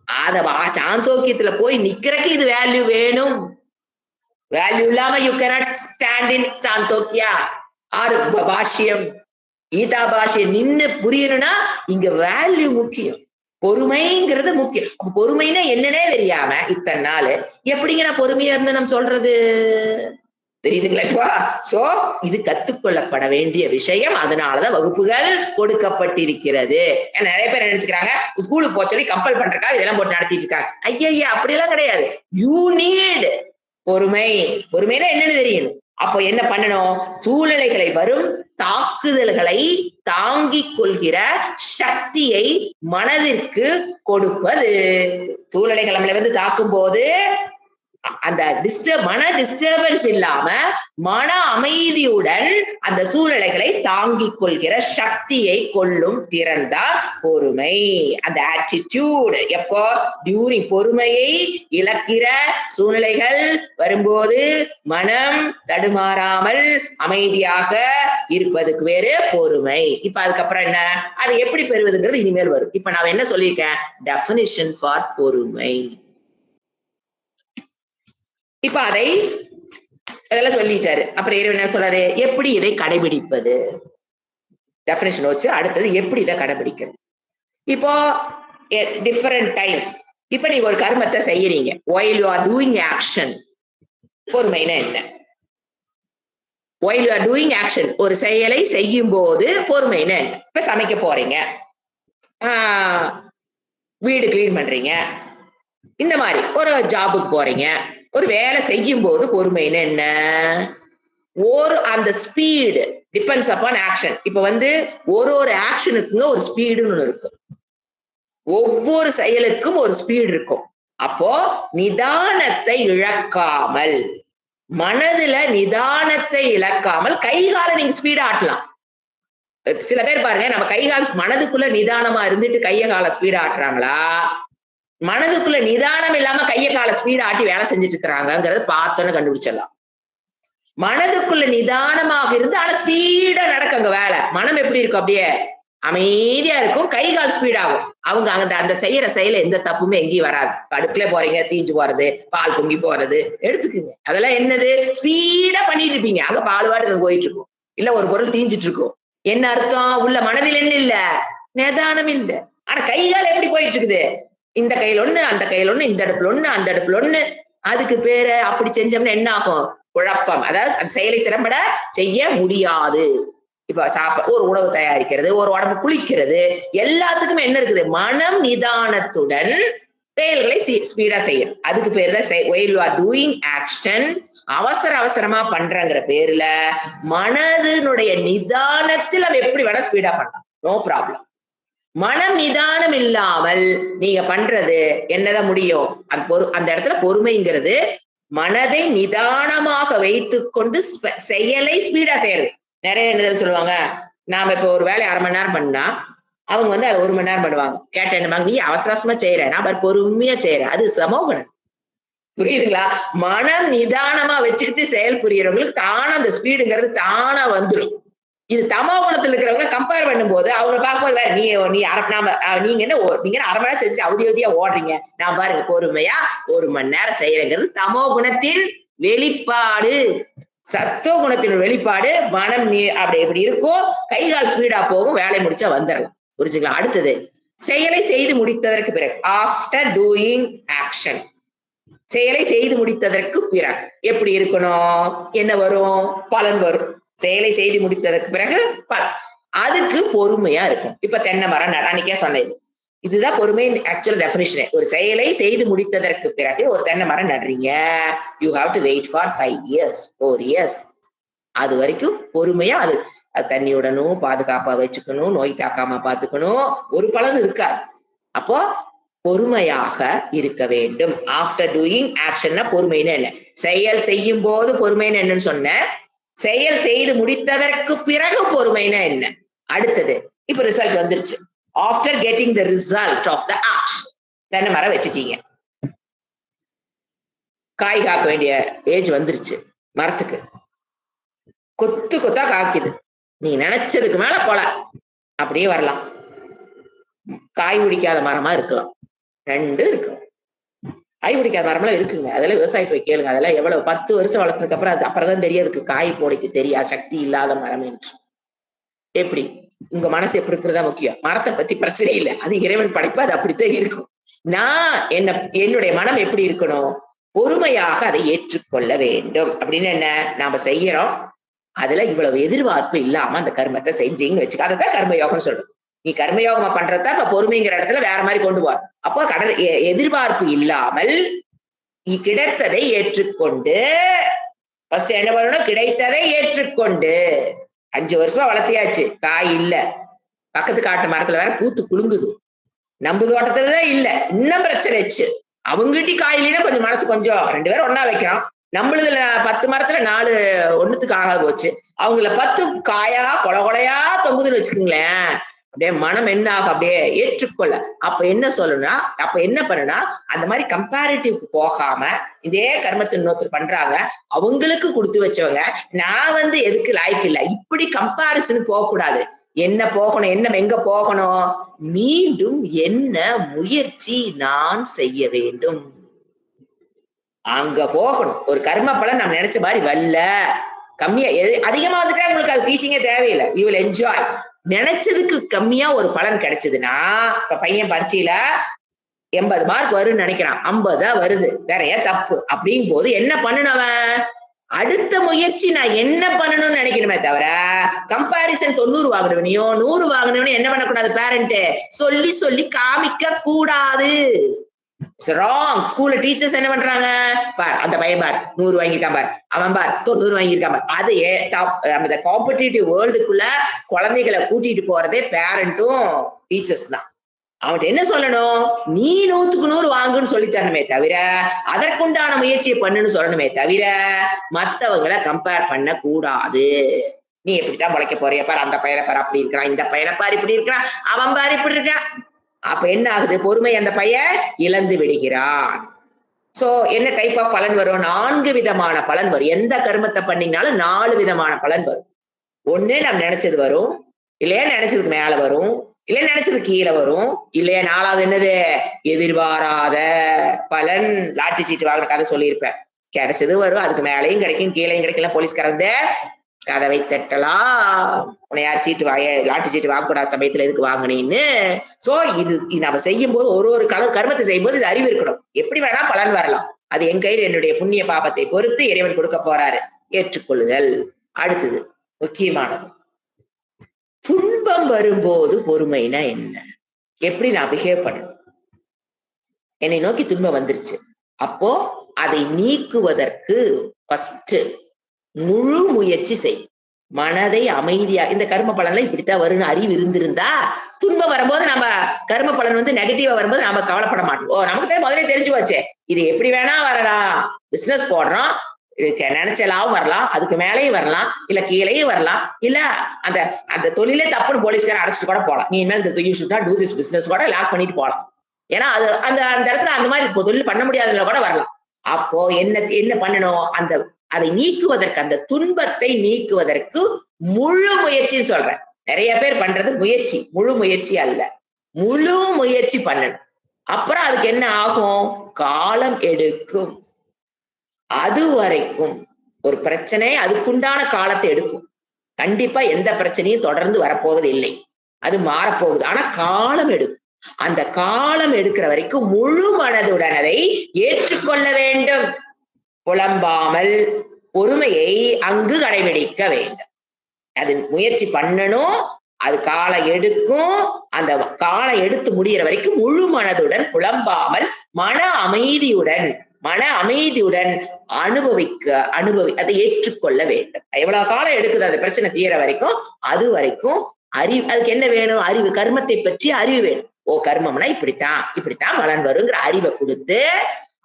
அத சாந்தோக்கியத்துல போய் நிக்கிறதுக்கு இது வேல்யூ வேணும். வேல்யூ இல்லாம you cannot stand in Chandogya or Bhashyam, Gita Bhashyam நின்னு புரியணும்னா இங்க வேல்யூ முக்கியம். பொறுமைங்கிறது முக்கியம். பொறுமைன்னா என்னன்னே தெரியாம இத்தனை நாள் எப்படிங்க நான் பொறுமையா இருந்து நம்ம சொல்றது? தெரியுதுங்களா இப்போ? சோ இது கத்துக்கொள்ளப்பட வேண்டிய விஷயம். அதனாலதான் வகுப்புகள் கொடுக்கப்பட்டிருக்கிறது. நிறைய பேர் நினைச்சுக்கிறாங்க ஸ்கூலுக்கு போக சொல்லி கம்பல் பண்றக்கா இதெல்லாம் போட்டு நடத்திட்டு இருக்காங்க. ஐயா அப்படி எல்லாம் கிடையாது. யூ நீட் பொறுமை. பொறுமைனா என்னன்னு தெரியணும். அப்போ என்ன பண்ணணும்? சூழ்நிலைகளை வரும் தாக்குதல்களை தாங்கிக் கொள்கிற சக்தியை மனதிற்கு கொடுப்பது. சூழ்நிலைகள் நம்மளை தாக்கும் போது அந்த மன டிஸ்டர்பன்ஸ் இல்லாம மன அமைதியுடன் அந்த சூழ்நிலைகளை தாங்கிக் கொள்கிற சக்தியை கொள்ளும் திறன் தான் பொறுமை. அந்த ஆட்டிடியூட் எப்போ? டியூரிங் பொறுமையை இழக்கிற சூழ்நிலைகள் வரும்போது மனம் தடுமாறாமல் அமைதியாக இருப்பதுக்கு வேறு பொறுமை. இப்ப அதுக்கப்புறம் என்ன, அதை எப்படி பெறுவதுங்கிறது இனிமேல் வரும். இப்ப நான் என்ன சொல்லியிருக்கேன்? டெஃபினிஷன் ஃபார் பொறுமை. இப்ப அதெல்லாம் சொல்லிட்டாரு. அப்புறம் இறைவன் என்ன சொல்றாரு? எப்படி இதை கடைபிடிப்பது? டெஃபினிஷன் வச்சு அடுத்தது எப்படி இதை கடைபிடிக்கிறது. இப்போ டிஃபரெண்ட் டைம். இப்ப நீங்க ஒரு கர்மத்தை செய்யறீங்க. while you are doing action, பொறுமைனா என்ன? while you are doing action, ஒரு செயலை செய்யும் போது பொறுமைனா என்ன? இப்ப சமைக்க போறீங்க, வீடு கிளீன் பண்றீங்க, இந்த மாதிரி ஒரு ஜாபுக்கு போறீங்க, ஒரு வேலை செய்யும் போது பொறுமைன்னு என்ன? அந்த ஸ்பீடு டிபெண்ட்ஸ் அப்பான் ஆக்ஷன். இப்ப ஒரு ஆக்ஷனுக்குங்க ஒரு ஸ்பீடுன்னு ஒண்ணு இருக்கும். ஒவ்வொரு செயலுக்கும் ஒரு ஸ்பீடு இருக்கும். அப்போ நிதானத்தை இழக்காமல், மனதுல நிதானத்தை இழக்காமல் கைகால நீங்க ஸ்பீடா ஆட்டலாம். சில பேர் பாருங்க, நம்ம கைகால் மனதுக்குள்ள நிதானமா இருந்துட்டு கைய கால ஸ்பீடா ஆட்டுறாங்களா, மனதுக்குள்ள நிதானம் இல்லாம கைய கால ஸ்பீட் ஆட்டி வேலை செஞ்சுட்டு இருக்கிறாங்கிறத பார்த்தோன்னு கண்டுபிடிச்சிடலாம். மனதுக்குள்ள நிதானமாக இருந்து ஆனா ஸ்பீடா நடக்குங்க வேலை. மனம் எப்படி இருக்கும்? அப்படியே அமைதியா இருக்கும், கை கால் ஸ்பீட் ஆகும். அவங்க அந்த செய்யற செயல எந்த தப்புமே எங்கேயும் வராது. அடுப்புல போறீங்க, தீஞ்சு போறது, பால் பொங்கி போறது எடுத்துக்குங்க. அதெல்லாம் என்னது? ஸ்பீடா பண்ணிட்டு இருப்பீங்க, அங்க பால் வாட்டுக்கு போயிட்டு இருக்கும், இல்ல ஒரு பொருள் தீஞ்சிட்டு இருக்கும். என்ன அர்த்தம்? உள்ள மனதில் என்ன இல்ல? நிதானம் இல்ல. ஆனா கைகால் எப்படி போயிட்டு இருக்குது? இந்த கையில ஒண்ணு, அந்த கையில ஒண்ணு, இந்த அடுப்புல ஒண்ணு, அந்த அடுப்புல ஒண்ணு. அதுக்கு பேரு அப்படி செஞ்சோம்னா என்ன ஆகும்? குழப்பம். அதாவது அந்த செயலை சிறம்பட செய்ய முடியாது. இப்ப ஒரு உணவு தயாரிக்கிறது, ஒரு உடம்பு குளிக்கிறது, எல்லாத்துக்குமே என்ன இருக்குது? மனம் நிதானத்துடன் செயல்களை ஸ்பீடா செய்யும். அதுக்கு பேரு தான் while you are doing action, அவசரமா பண்றங்கிற பேர்ல மனதினுடைய நிதானத்தில் அவன் எப்படி வேணா ஸ்பீடா பண்ணலாம், நோ ப்ராப்ளம். மனம் நிதானம் இல்லாமல் நீங்க பண்றது என்னதான் முடியும்? அந்த இடத்துல பொறுமைங்கிறது மனதை நிதானமாக வைத்துக் கொண்டு செயலை ஸ்பீடா செய்யறது. நிறைய என்ன சொல்லுவாங்க, நாம இப்ப ஒரு வேலை 1/2 மணி நேரம் பண்ணா அவங்க அதை 1 மணி நேரம் பண்ணுவாங்க. கேட்ட என்ன, நீ அவசரமா செய்யற, நான் பொறுமையா செய்யறேன். அது சமோகனம். புரியுதுங்களா? மனம் நிதானமா வச்சுக்கிட்டு செயல் புரியறவங்களுக்கு தானா அந்த ஸ்பீடுங்கிறது தானா வந்துடும். இது தமோ குணத்துல இருக்கிறவங்க கம்பேர் பண்ணும் போது அவங்க பார்க்கும்போது நீங்க என்ன 1/2 மணி நேரம் செஞ்சு அவதியா ஓடுறீங்க, நான் பாருங்க பொறுமையா 1 மணி நேரம் செய்யறேங்கிறது தமோ குணத்தின் வெளிப்பாடு. சத்துவ குணத்தின் வெளிப்பாடு மனம் அப்படி எப்படி இருக்கும், கைகால் ஸ்பீடா போகும், வேலை முடிச்சா வந்துடலாம். புரிஞ்சுக்கலாம்? அடுத்தது செயலை செய்து முடித்ததற்கு பிறகு, ஆஃப்டர் டூயிங் ஆக்ஷன், செயலை செய்து முடித்ததற்கு பிறகு எப்படி இருக்கணும்? என்ன வரும்? பலன் வரும். செயலை செய்து முடித்ததற்கு பிறகு அதுக்கு பொறுமையா இருக்கும். இப்ப தென்னை மரம் அன்னைக்கே சொன்னது, இதுதான் பொறுமையின் ஆக்சுவல் டெஃபினிஷன். ஒரு செயலை செய்து முடித்ததற்கு பிறகு ஒரு தென்னை மரம் நடுறீங்க. You have to wait for 5 years 4 years. அது வரைக்கும் பொறுமையா அது தண்ணி விடணும், பாதுகாப்பா வச்சுக்கணும், நோய் தாக்காம பார்த்துக்கணும். ஒரு பலன் இருக்காது. அப்போ பொறுமையாக இருக்க வேண்டும். ஆஃப்டர் டூயிங் ஆக்ஷன்னா பொறுமைன்னு என்ன? செயல் செய்யும் போது பொறுமைன்னு என்னன்னு சொன்னேன். செயல் செய்து முடித்ததற்கு பிறகு பொறுமைன்னா என்ன? அடுத்தது இப்ப ரிசல்ட் வந்துருச்சு. After getting the result of the action. தென்னை மரம் வச்சுட்டீங்க. காய் காக்க வேண்டிய ஏஜ் வந்துருச்சு மரத்துக்கு. கொத்து கொத்தா காய்க்குது. நீ நினைச்சதுக்கு மேல கொலை அப்படியே வரலாம். காய் பிடிக்காத மரமா இருக்கலாம். 2 இருக்கும். காய் பிடிக்காத மரம்லாம் இருக்குங்க. அதெல்லாம் விவசாயி போய் கேளுங்க. அதெல்லாம் எவ்வளவு 10 வருஷம் வளர்த்ததுக்கு அப்புறம் அது அப்புறம் தான் தெரியும் அதுக்கு காய் போடைக்கு தெரியாது சக்தி இல்லாத மரம் என்று. எப்படி உங்க மனசு எப்படி இருக்கிறதா முக்கியம். மரத்தை பத்தி பிரச்சனை இல்லை. அது இறைவன் படைப்பு. அது அப்படித்தான் இருக்கும். நான் என்னுடைய மனம் எப்படி இருக்கணும்? பொறுமையாக அதை ஏற்றுக்கொள்ள வேண்டும். அப்படின்னு என்ன? நாம செய்யறோம். அதுல இவ்வளவு எதிர்பார்ப்பு இல்லாம அந்த கர்மத்தை செஞ்சீங்கன்னு வச்சுக்க. அதைத்தான் கர்மயோகம் சொல்றோம். நீ கர்மயோகமா பண்றதா இப்ப பொறுமைங்கிற இடத்துல வேற மாதிரி கொண்டு போ. அப்போ எதிர்பார்ப்பு இல்லாமல் கிடைத்ததை ஏற்றுக்கொண்டு ஃபர்ஸ்ட் என்ன பண்ணணும்? கிடைத்ததை ஏற்றுக்கொண்டு 5 வருஷமா வளர்த்தியாச்சு, காய் இல்ல. பக்கத்து காட்டு மரத்துல வேற பூத்து குலுங்குது. நம்ம தோட்டத்துலதான் இல்ல. இன்னும் பிரச்சனை வச்சு அவங்ககிட்ட காய் இல்லைன்னா கொஞ்சம் மனசு கொஞ்சம் 2 பேரும் ஒன்னா வைக்கிறோம். நம்மளுதுல 10 மரத்துல 4 ஒண்ணுத்துக்கு ஆகா போச்சு. அவங்கள 10 காயா கொலையா தொங்குதுன்னு வச்சுக்கோங்களேன். அப்படியே மனம் என்ன ஆகும்? அப்படியே ஏற்றுக்கொள்ள. அப்ப என்ன சொல்லணும்னா, அப்ப என்ன பண்ணுனா, அந்த மாதிரி கம்பேரிட்டிவ்க்கு போகாம இதே கர்மத்தை இன்னொருத்தர் பண்றாங்க, அவங்களுக்கு கொடுத்து வச்சவங்க, நான் எதுக்கு லாய்க்கு இல்ல, இப்படி கம்பாரிசன் போக கூடாது. என்ன போகணும்? என்ன எங்க போகணும்? மீண்டும் என்ன முயற்சி நான் செய்ய வேண்டும், அங்க போகணும். ஒரு கர்ம பலன் நம்ம நினைச்ச மாதிரி வரல, கம்மியா அதிகமா வந்துட்டா உங்களுக்கு அது டீச்சிங்கே தேவையில்லை. You will enjoy. நினைச்சதுக்கு கம்மியா ஒரு பலன் கிடைச்சதுன்னா, இப்ப பையன் பரீட்சையில 80 மார்க் வரும்னு நினைக்கிறான், 50 தான் வருது, நிறைய தப்பு. அப்படிங்கும் போது என்ன பண்ணனவன்? அடுத்த முயற்சி நான் என்ன பண்ணணும்னு நினைக்கணுமே தவிர, கம்பாரிசன் 90 வாங்கினவனையும் 100 வாங்கினவனையும் என்ன பண்ணக்கூடாது? பேரண்ட் சொல்லி சொல்லி காமிக்க கூடாது. ஸ்கூல்ல டீச்சர்ஸ் என்ன பண்றாங்க? பார் அந்த பையன் பார் 100 வாங்கியிருக்கான், பார் அவன் பார் 90 வாங்கியிருக்கான் பார். அது நம்ம காம்படிட்டிவ் வேர்ல்டுக்குள்ள குழந்தைகளை கூட்டிட்டு போறதே பேரண்ட்டும் டீச்சர்ஸ் தான். அவன்கிட்ட என்ன சொல்லணும்? நீ 100க்கு 100 வாங்குன்னு சொல்லி தரணுமே தவிர, அதற்குண்டான முயற்சியை பண்ணுன்னு சொல்லணுமே தவிர, மத்தவங்களை கம்பேர் பண்ண கூடாது. நீ எப்படித்தான் முளைக்க போறிய பார், அந்த பையனை பார் அப்படி இருக்கிறான், இந்த பையனை பார் இப்படி இருக்கிறான், அவன் பார் இப்படி இருக்கான். அப்ப என்ன ஆகுது? பொறுமை அந்த பையன் இழந்து விடுகிறான். சோ என்ன டைப் ஆஃப் பலன் வரும்? 4 விதமான பலன் வரும். எந்த கர்மத்தை பண்ணீங்கனாலும் 4 விதமான பலன் வரும். ஒண்ணு நம்ம நினைச்சது வரும், இல்லையா நினைச்சதுக்கு மேல வரும், இல்லையா நினைச்சது கீழே வரும், இல்லையா 4வது என்னது? எதிர்பாராத பலன். லாட்டி சீட்டு வாங்கின கதை சொல்லியிருப்பேன். கிடைச்சது வரும், அதுக்கு மேலையும் கிடைக்கும், கீழையும் கிடைக்கல. போலீஸ்காரந்த கதவை தட்டலாம், உன்னை யார் சீட்டு லாட்டி சீட்டு வாங்கக்கூடாத சமயத்துல எதுக்கு வாங்கினீன்னு. சோ இது நம்ம செய்யும் போது ஒரு கர்மத்தை செய்யும் போது இது அறிவு இருக்கணும். எப்படி வேணா பலன் வரலாம். அது என் கையில் என்னுடைய புண்ணிய பாபத்தை பொறுத்து இறைவன் கொடுக்க போறாரு. ஏற்றுக்கொள்ளுதல். அடுத்தது முக்கியமானது, துன்பம் வரும்போது பொறுமைனா என்ன? எப்படி நான் பிஹேவ் பண்ணணும்? என்னை நோக்கி துன்பம் வந்துருச்சு, அப்போ அதை நீக்குவதற்கு ஃபர்ஸ்ட் முழு முயற்சி செய். மனதை அமைதியா, இந்த கர்ம பலன்ல இப்படித்தான் வரும்னு அறிவு இருந்திருந்தா, துன்பம் வரும்போது நம்ம கர்ம பலன் நெகட்டிவா வரும்போது நம்ம கவலைப்பட மாட்டோம். நமக்கு முதல்ல தெரிஞ்சு போச்சே, இது எப்படி வேணா வரலாம். பிசினஸ் போடுறோம், நினைச்ச லாபம் வரலாம், அதுக்கு மேலேயும் வரலாம், இல்ல கீழேயும் வரலாம், இல்ல அந்த அந்த தொழிலே தப்புன்னு போலீஸ்காரன் அரெஸ்ட் கூட போகலாம். நீ இனிமேல் you should not do this business கூட லாக் பண்ணிட்டு போகலாம். ஏன்னா அது அந்த அந்த இடத்துல அந்த மாதிரி தொழில் பண்ண முடியாதுல கூட வரலாம். அப்போ என்ன பண்ணணும்? அதை நீக்குவதற்கு, அந்த துன்பத்தை நீக்குவதற்கு முழு முயற்சின்னு சொல்றேன். நிறைய பேர் பண்றது முயற்சி, முழு முயற்சி அல்ல, முழு முயற்சி பண்ணணும். அப்புறம் அதுக்கு என்ன ஆகும்? காலம் எடுக்கும். அது வரைக்கும் ஒரு பிரச்சனை அதுக்குண்டான காலத்தை எடுக்கும். கண்டிப்பா எந்த பிரச்சனையும் தொடர்ந்து வரப்போவது இல்லை, அது மாறப்போகுது. ஆனா காலம் எடுக்கும். அந்த காலம் எடுக்கிற வரைக்கும் முழு மனதுடன் அதை ஏற்றுக்கொள்ள வேண்டும். புலம்பாமல் பொறுமையை அங்கு கடைபிடிக்க வேண்டும். அது முயற்சி பண்ணணும், அது காலம் எடுக்கும். அந்த காலம் எடுத்து முடியிற வரைக்கும் முழு மனதுடன் புலம்பாமல் மன அமைதியுடன் மன அமைதியுடன் அதை ஏற்றுக்கொள்ள வேண்டும். எவ்வளவு காலம் எடுக்குது அந்த பிரச்சனை தீர வரைக்கும், அது வரைக்கும் அதுக்கு என்ன வேணும்? அறிவு. கர்மத்தை பற்றி அறிவு வேணும். ஓ, கர்மம்னா இப்படித்தான் பலன் வருங்கிற அறிவை கொடுத்து,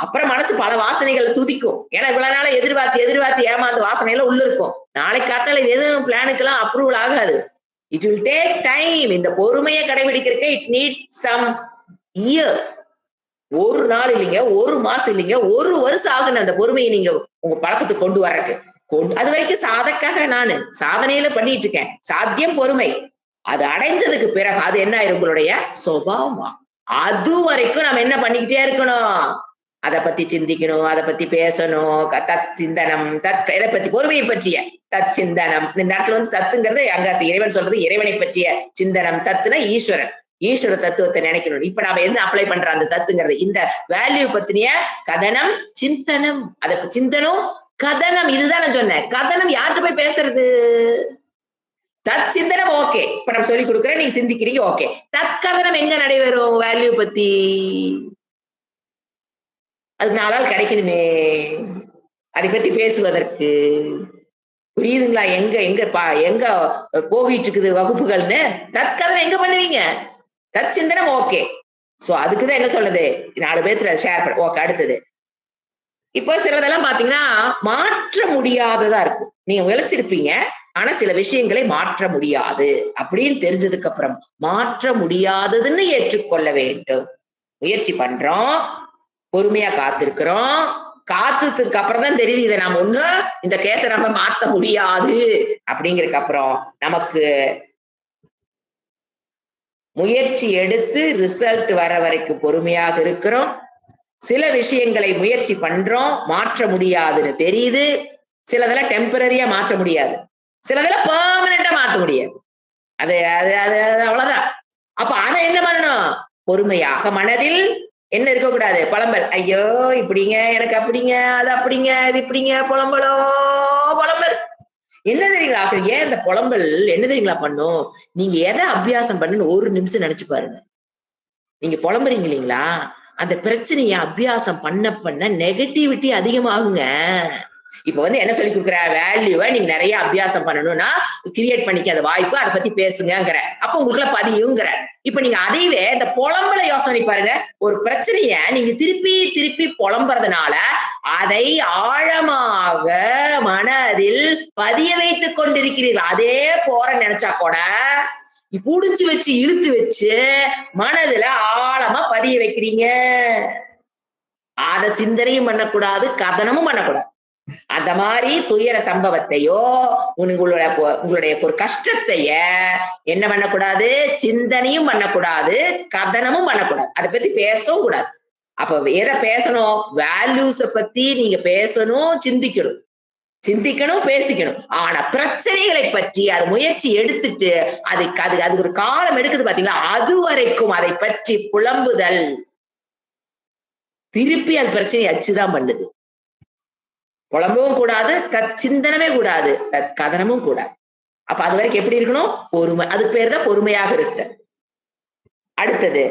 அப்புறம் மனசு பல வாசனைகளை துதிக்கும். ஏன்னா இவ்வளவு நாள எதிர்பார்த்து ஏமாந்த வாசனை எல்லாம் உள்ள இருக்கும். நாளைக்கு காத்தால இது எதுவும் பிளானுக்கெல்லாம் அப்ரூவல் ஆகாது. It will take time. இந்த பொறுமையை கடைபிடிக்கிறதுக்கு இட் நீட் சம் இயர்ஸ். ஒரு நாள் இல்லைங்க, ஒரு மாசம் இல்லைங்க, ஒரு வருஷம் ஆகுன்னு அந்த பொறுமையை நீங்க உங்க பழக்கத்துக்கு கொண்டு வர்றதுக்கு. அது வரைக்கும் சாதக்காக நானு சாதனையில பண்ணிட்டு இருக்கேன். சாத்தியம் பொறுமை. அது அடைஞ்சதுக்கு பிறகு அது என்ன ஆயிரும்? உங்களுடைய சுபாவமா. அது வரைக்கும் நம்ம என்ன பண்ணிக்கிட்டே இருக்கணும்? அதை பத்தி சிந்திக்கணும், அதை பத்தி பேசணும். தத் சிந்தனம், எதை பத்தி? பொறுமையை பற்றிய தத் சிந்தனம். இந்த இடத்துல தத்துங்கிறது அங்க இறைவன் சொல்றது இறைவனை பற்றிய சிந்தனம். தத்துனா ஈஸ்வரன். ஈஸ்வர தத்துவத்தை நினைக்கணும். இப்ப நாம என்ன அப்ளை பண்ற அந்த தத்துங்கிறது? இந்த வேல்யூ பத்தினிய கதனம், சிந்தனம். அதுக்கு சிந்தனம், கதனம். இதுதான் நான் சொன்னேன். கதனம் யார்கிட்ட போய் பேசுறது? தத் சிந்தனம் ஓகே, இப்ப நம்ம சொல்லி கொடுக்குறேன், நீங்க சிந்திக்கிறீங்க, ஓகே. தற்கதனம் எங்க நடைபெறும்? வேல்யூ பத்தி அதுக்கு 4 நாள் கிடைக்கணுமே, அதை பத்தி பேசுவதற்கு. புரியுதுங்களா? எங்க எங்க எங்க போகிட்டு இருக்குது வகுப்புகள்னு? தற்கதனம் எங்க பண்ணுவீங்க? தற்சிந்தனம் ஓகே. சோ அதுக்குதான் என்ன சொல்லுது? 4 பேர்த்துல ஷேர் பண்ண. ஓகே, அடுத்தது. இப்போ சிலதெல்லாம் பாத்தீங்கன்னா மாற்ற முடியாததா இருக்கும். நீங்க உழைச்சிருப்பீங்க, ஆனா சில விஷயங்களை மாற்ற முடியாது அப்படின்னு தெரிஞ்சதுக்கு அப்புறம் மாற்ற முடியாததுன்னு ஏற்றுக்கொள்ள வேண்டும். முயற்சி பண்றோம், பொறுமையா காத்திருக்கிறோம். காத்துறதுக்கு அப்புறம் தான் தெரியுது இதை நாம ஒண்ணு இந்த கேஸை நம்ம மாத்த முடியாது அப்படிங்கிறதுக்கு அப்புறம் நமக்கு முயற்சி எடுத்து ரிசல்ட் வர வரைக்கும் பொறுமையாக இருக்கிறோம். சில விஷயங்களை முயற்சி பண்றோம், மாற்ற முடியாதுன்னு தெரியுது. சிலதெல்லாம் டெம்பரரியா மாற்ற முடியாது, சிலதெல்லாம் பெர்மனண்டா மாற்ற முடியாது. அது அது அது அவ்வளவுதான். அப்ப அதை என்ன பண்ணணும்? பொறுமையாக மனதில் என்ன இருக்கக்கூடாது? புலம்பல். ஐயோ இப்படிங்க, எனக்கு அப்படிங்க, அது அப்படிங்க, இது இப்படிங்க, புலம்பலோ புலம்பல். என்ன தெரியுங்களா? ஏன் இந்த புலம்பல் என்ன தெரியுங்களா பண்ணும்? நீங்க எதை அபியாசம் பண்ணுன்னு ஒரு நிமிஷம் நினைச்சு பாருங்க. நீங்க புலம்புறீங்க இல்லைங்களா? அந்த பிரச்சனையை அபியாசம் பண்ண நெகட்டிவிட்டி அதிகமாகுங்க. இப்ப என்ன சொல்லி கொடுக்குற? வேல்யூவை நீங்க நிறைய அபியாசம் பண்ணணும்னா கிரியேட் பண்ணிக்க அந்த வாய்ப்பு, அதை பத்தி பேசுங்கிற. அப்ப உங்களுக்குள்ள பதியுங்கிற. இப்ப நீங்க அதைவே இந்த புலம்பல யோசனை பாருங்க. ஒரு பிரச்சனைய நீங்க திருப்பி திருப்பி புலம்புறதுனால அதை ஆழமாக மனதில் பதிய வைத்துக் கொண்டிருக்கிறீர்கள். அதே போற நினைச்சா கூட புடிச்சு வச்சு இழுத்து வச்சு மனதுல ஆழமா பதிய வைக்கிறீங்க. அத சிந்தனையும் பண்ணக்கூடாது, கதனமும் பண்ணக்கூடாது. அந்த மாதிரி துயர சம்பவத்தையோ உங்களுடைய ஒரு கஷ்டத்தைய என்ன பண்ணக்கூடாது? சிந்தனையும் பண்ணக்கூடாது, கதனமும் பண்ணக்கூடாது. அதை பத்தி பேசவும் கூடாது. அப்ப எதை பேசணும்? வேல்யூஸ பத்தி நீங்க பேசணும், சிந்திக்கணும், பேசிக்கணும். ஆனா பிரச்சனைகளை பற்றி அது முயற்சி எடுத்துட்டு அதுக்கு ஒரு காலம் எடுக்குது பாத்தீங்களா? அது வரைக்கும் அதை பற்றி புலம்புதல் திருப்பி அது பிரச்சனையை அச்சுதான் பண்ணுது. புலம்பவும் கூடாது, சிந்தனமே கூடாது, கதனமும் கூடாது. அப்ப அது வரைக்கும் எப்படி இருக்கணும்? பொறுமை. அதுக்கு பேர் தான் பொறுமையாக இருக்க. அடுத்தது,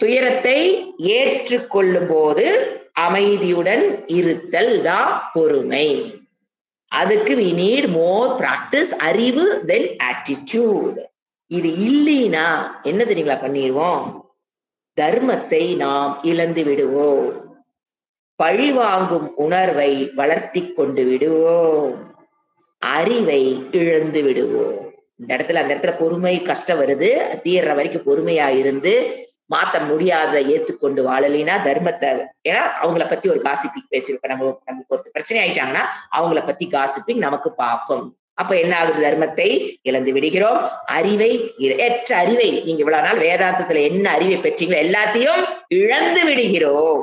துயரத்தை ஏற்றுக்கொள்ளும் போது அமைதியுடன் இருத்தல் தான் பொறுமை. அதுக்கு we need more practice, அறிவு then attitude. இது இல்லைன்னா என்ன தெரியுங்களா பண்ணிடுவோம்? தர்மத்தை நாம் இழந்து விடுவோம், பழிவாங்கும் உணர்வை வளர்த்தி கொண்டு விடுவோம், அறிவை இழந்து விடுவோம். இந்த இடத்துல அந்த இடத்துல பொறுமை கஷ்டம் வருது. தீர்ற வரைக்கும் பொறுமையா இருந்து மாத்த முடியாத ஏத்துக்கொண்டு வாழலினா தர்மத்தை, ஏன்னா அவங்கள பத்தி ஒரு காசிப்பிங் பேசியிருப்போம். நமக்கு ஒரு பிரச்சனை ஆயிட்டாங்கன்னா அவங்கள பத்தி காசிப்பிங் நமக்கு பாப்போம். அப்ப என்ன ஆகுது? தர்மத்தை இழந்து விடுகிறோம், அறிவை ஏற்ற அறிவை நீங்க இவ்வளவு நாள் வேதாந்தத்துல என்ன அறிவை பெற்றீங்களோ எல்லாத்தையும் இழந்து விடுகிறோம்.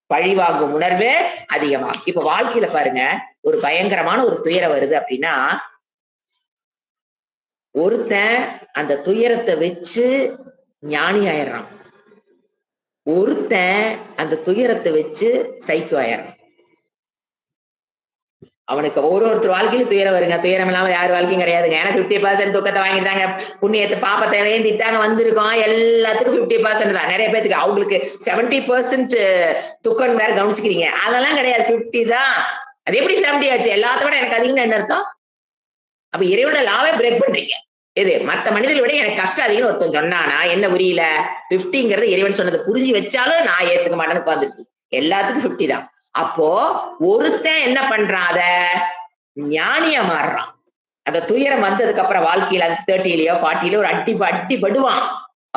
பழிவாங்கும் உணர்வே அதிகமா. இப்ப வாழ்க்கையில பாருங்க, ஒரு பயங்கரமான ஒரு துயரம் வருது அப்படின்னா ஒருத்தன் அந்த துயரத்தை வச்சு ஞானி ஆயிடுறான், ஒருத்தன் அந்த துயரத்தை வச்சு சைக்கோ ஆயிடுறான். அவனுக்கு ஒருத்தர் வாழ்க்கையிலும் துயரம் வருங்க. துயரம் இல்லாம யார் வாழ்க்கையும் கிடையாதுங்க. ஏன்னா 50% துக்கத்தை வாங்கிட்டாங்க. புண்ணியத்தை பாப்பத்தை வேண்டிட்டாங்க வந்திருக்கோம். எல்லாத்துக்கும் 50% தான். நிறைய பேத்துக்கு அவங்களுக்கு 70% துக்கம் வேற கவனிச்சுக்கிறீங்க. அதெல்லாம் கிடையாது. 50 தான். அது எப்படி 70 ஆச்சு? எல்லாத்த விட எனக்கு அதிகம்னு என்ன அர்த்தம்? அப்ப இறைவனோட லாவே பிரேக் பண்றீங்க. எது? மத்த மனிதர்களை விட எனக்கு கஷ்டம் அதிகம்னு ஒருத்தன் சொன்னானா என்ன புரியல? 50ங்கிறது இறைவன் சொன்னதை புரிஞ்சு வச்சாலும் நான் ஏத்துக்க மாட்டேன்னு உட்கார்ந்துருக்கு. எல்லாத்துக்கும் 50 தான். அப்போ ஒருத்தன் என்ன பண்றான் அத? ஞானியா மாறுறான். அந்த துயரம் வந்ததுக்கு அப்புறம் வாழ்க்கையில அது 30லயோ 40லயோ ஒரு அடி படுவான்.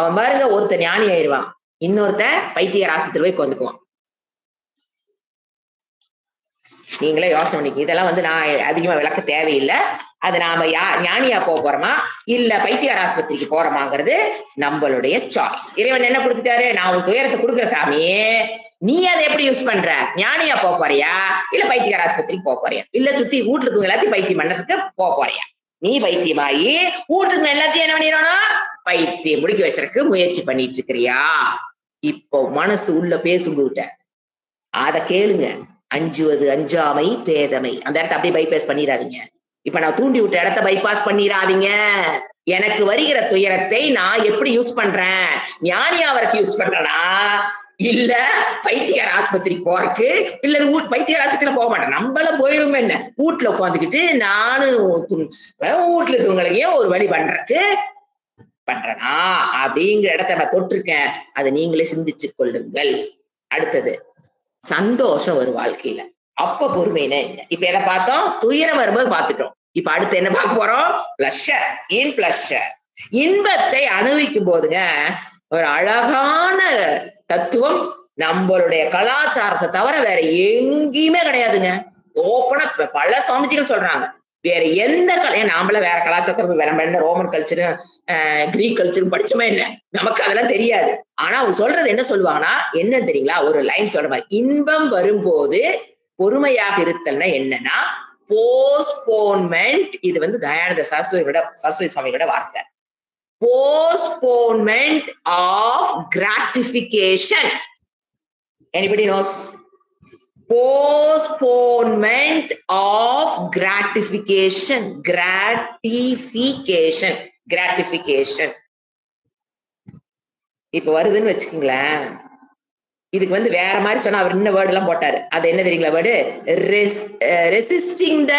அவன் பாருங்க ஒருத்தன் ஞானி ஆயிடுவான். இன்னொருத்தன் பைத்தியர் ஆஸ்பத்திரி போய் உட்காந்துக்குவான். நீங்களே யோசனை பண்ணிக்க. இதெல்லாம் வந்து நான் அதிகமா விளக்க தேவையில்லை. அது நாம ஞானியா போறோமா இல்ல பைத்தியார் ஆஸ்பத்திரிக்கு போறோமாங்கிறது நம்மளுடைய சாய்ஸ். இறைவன் என்ன கொடுத்துட்டாரு? நான் ஒரு துயரத்தை கொடுக்குற சாமி, நீ அதை எப்படி யூஸ் பண்ற? ஞானியா போறியா இல்ல பைத்தியார் ஆஸ்பத்திரிக்கு போறியா இல்ல சுத்தி வீட்டுக்கு எல்லாத்தையும் பைத்தியம் பண்ணதுக்கு போறியா? நீ பைத்தியமாயி வீட்டுக்கு எல்லாத்தையும் என்ன பண்ணிடணும்? பைத்தியம் முடிக்க வச்சிருக்கு முயற்சி பண்ணிட்டு இருக்கிறியா? இப்போ மனசு உள்ள பேசுங்கிட்ட அத கேளுங்க. அஞ்சுவது அஞ்சாமை பேதமை. அந்த இடத்த அப்படியே பைபாஸ் பண்ணிடாதீங்க. இப்ப நான் தூண்டி விட்ட இடத்த பைபாஸ் பண்ணிடாதீங்க. எனக்கு வருகிற துயரத்தை நான் எப்படி யூஸ் பண்றேன்? ஞானியாவருக்கு யூஸ் பண்றேனா இல்ல பைத்தியார் ஆஸ்பத்திரிக்கு போறதுக்கு இல்ல பைத்தியார் ஆஸ்பத்திரியில போக மாட்டேன். நம்மளும் போயிருமே என்ன வீட்டுல உட்காந்துக்கிட்டு நானும் வீட்டுல இருக்கவங்களையே ஒரு வழி பண்றதுக்கு பண்றேனா அப்படிங்கிற இடத்த நான் தொட்டிருக்கேன். அதை நீங்களே சிந்திச்சு கொள்ளுங்கள். அடுத்தது சந்தோஷம் ஒரு வாழ்க்கையில. அப்ப பொறுமைனா என்ன? இப்ப எதை பார்த்தோம்? துயரம் வரும்போது பார்த்துட்டோம். இப்ப அடுத்து என்ன பார்க்க போறோம்? பிளஷர். இன் பிளஷர். இன்பத்தை அனுபவிக்கும் போதுங்க ஒரு அழகான தத்துவம் நம்மளுடைய கலாச்சாரத்தை தவிர வேற எங்கேயுமே கிடையாதுங்க. ஓப்பனா பல சுவாமிஜிகள் சொல்றாங்க. வேற எந்த நாமள வேற கலாச்சாரத்தை வேற என்ன ரோமன் கல்ச்சரு கிரீக் கல்ச்சரும் படிச்சுமே இல்லை. நமக்கு அதெல்லாம் தெரியாது. ஆனா அவங்க சொல்றது என்ன சொல்லுவாங்கன்னா என்ன தெரியுங்களா? ஒரு லைன் சொல்ற மாதிரி இன்பம் வரும்போது பொறுமையாக இருத்தல்னா என்னன்னா போஸ்ட்போன்மெண்ட். இது வந்து தயானந்த சரஸ்வதி சுவாமியோட வார்த்தை. Postponement of gratification. Anybody knows? Postponement of gratification. Gratification. இப்ப வருதுன்னு வச்சுக்கோங்களேன். இதுக்கு வந்து வேற மாதிரி சொன்னா அவர் இன்னும் வேர்டு எல்லாம் போட்டாரு. அது என்ன தெரியுங்களா word? Resisting the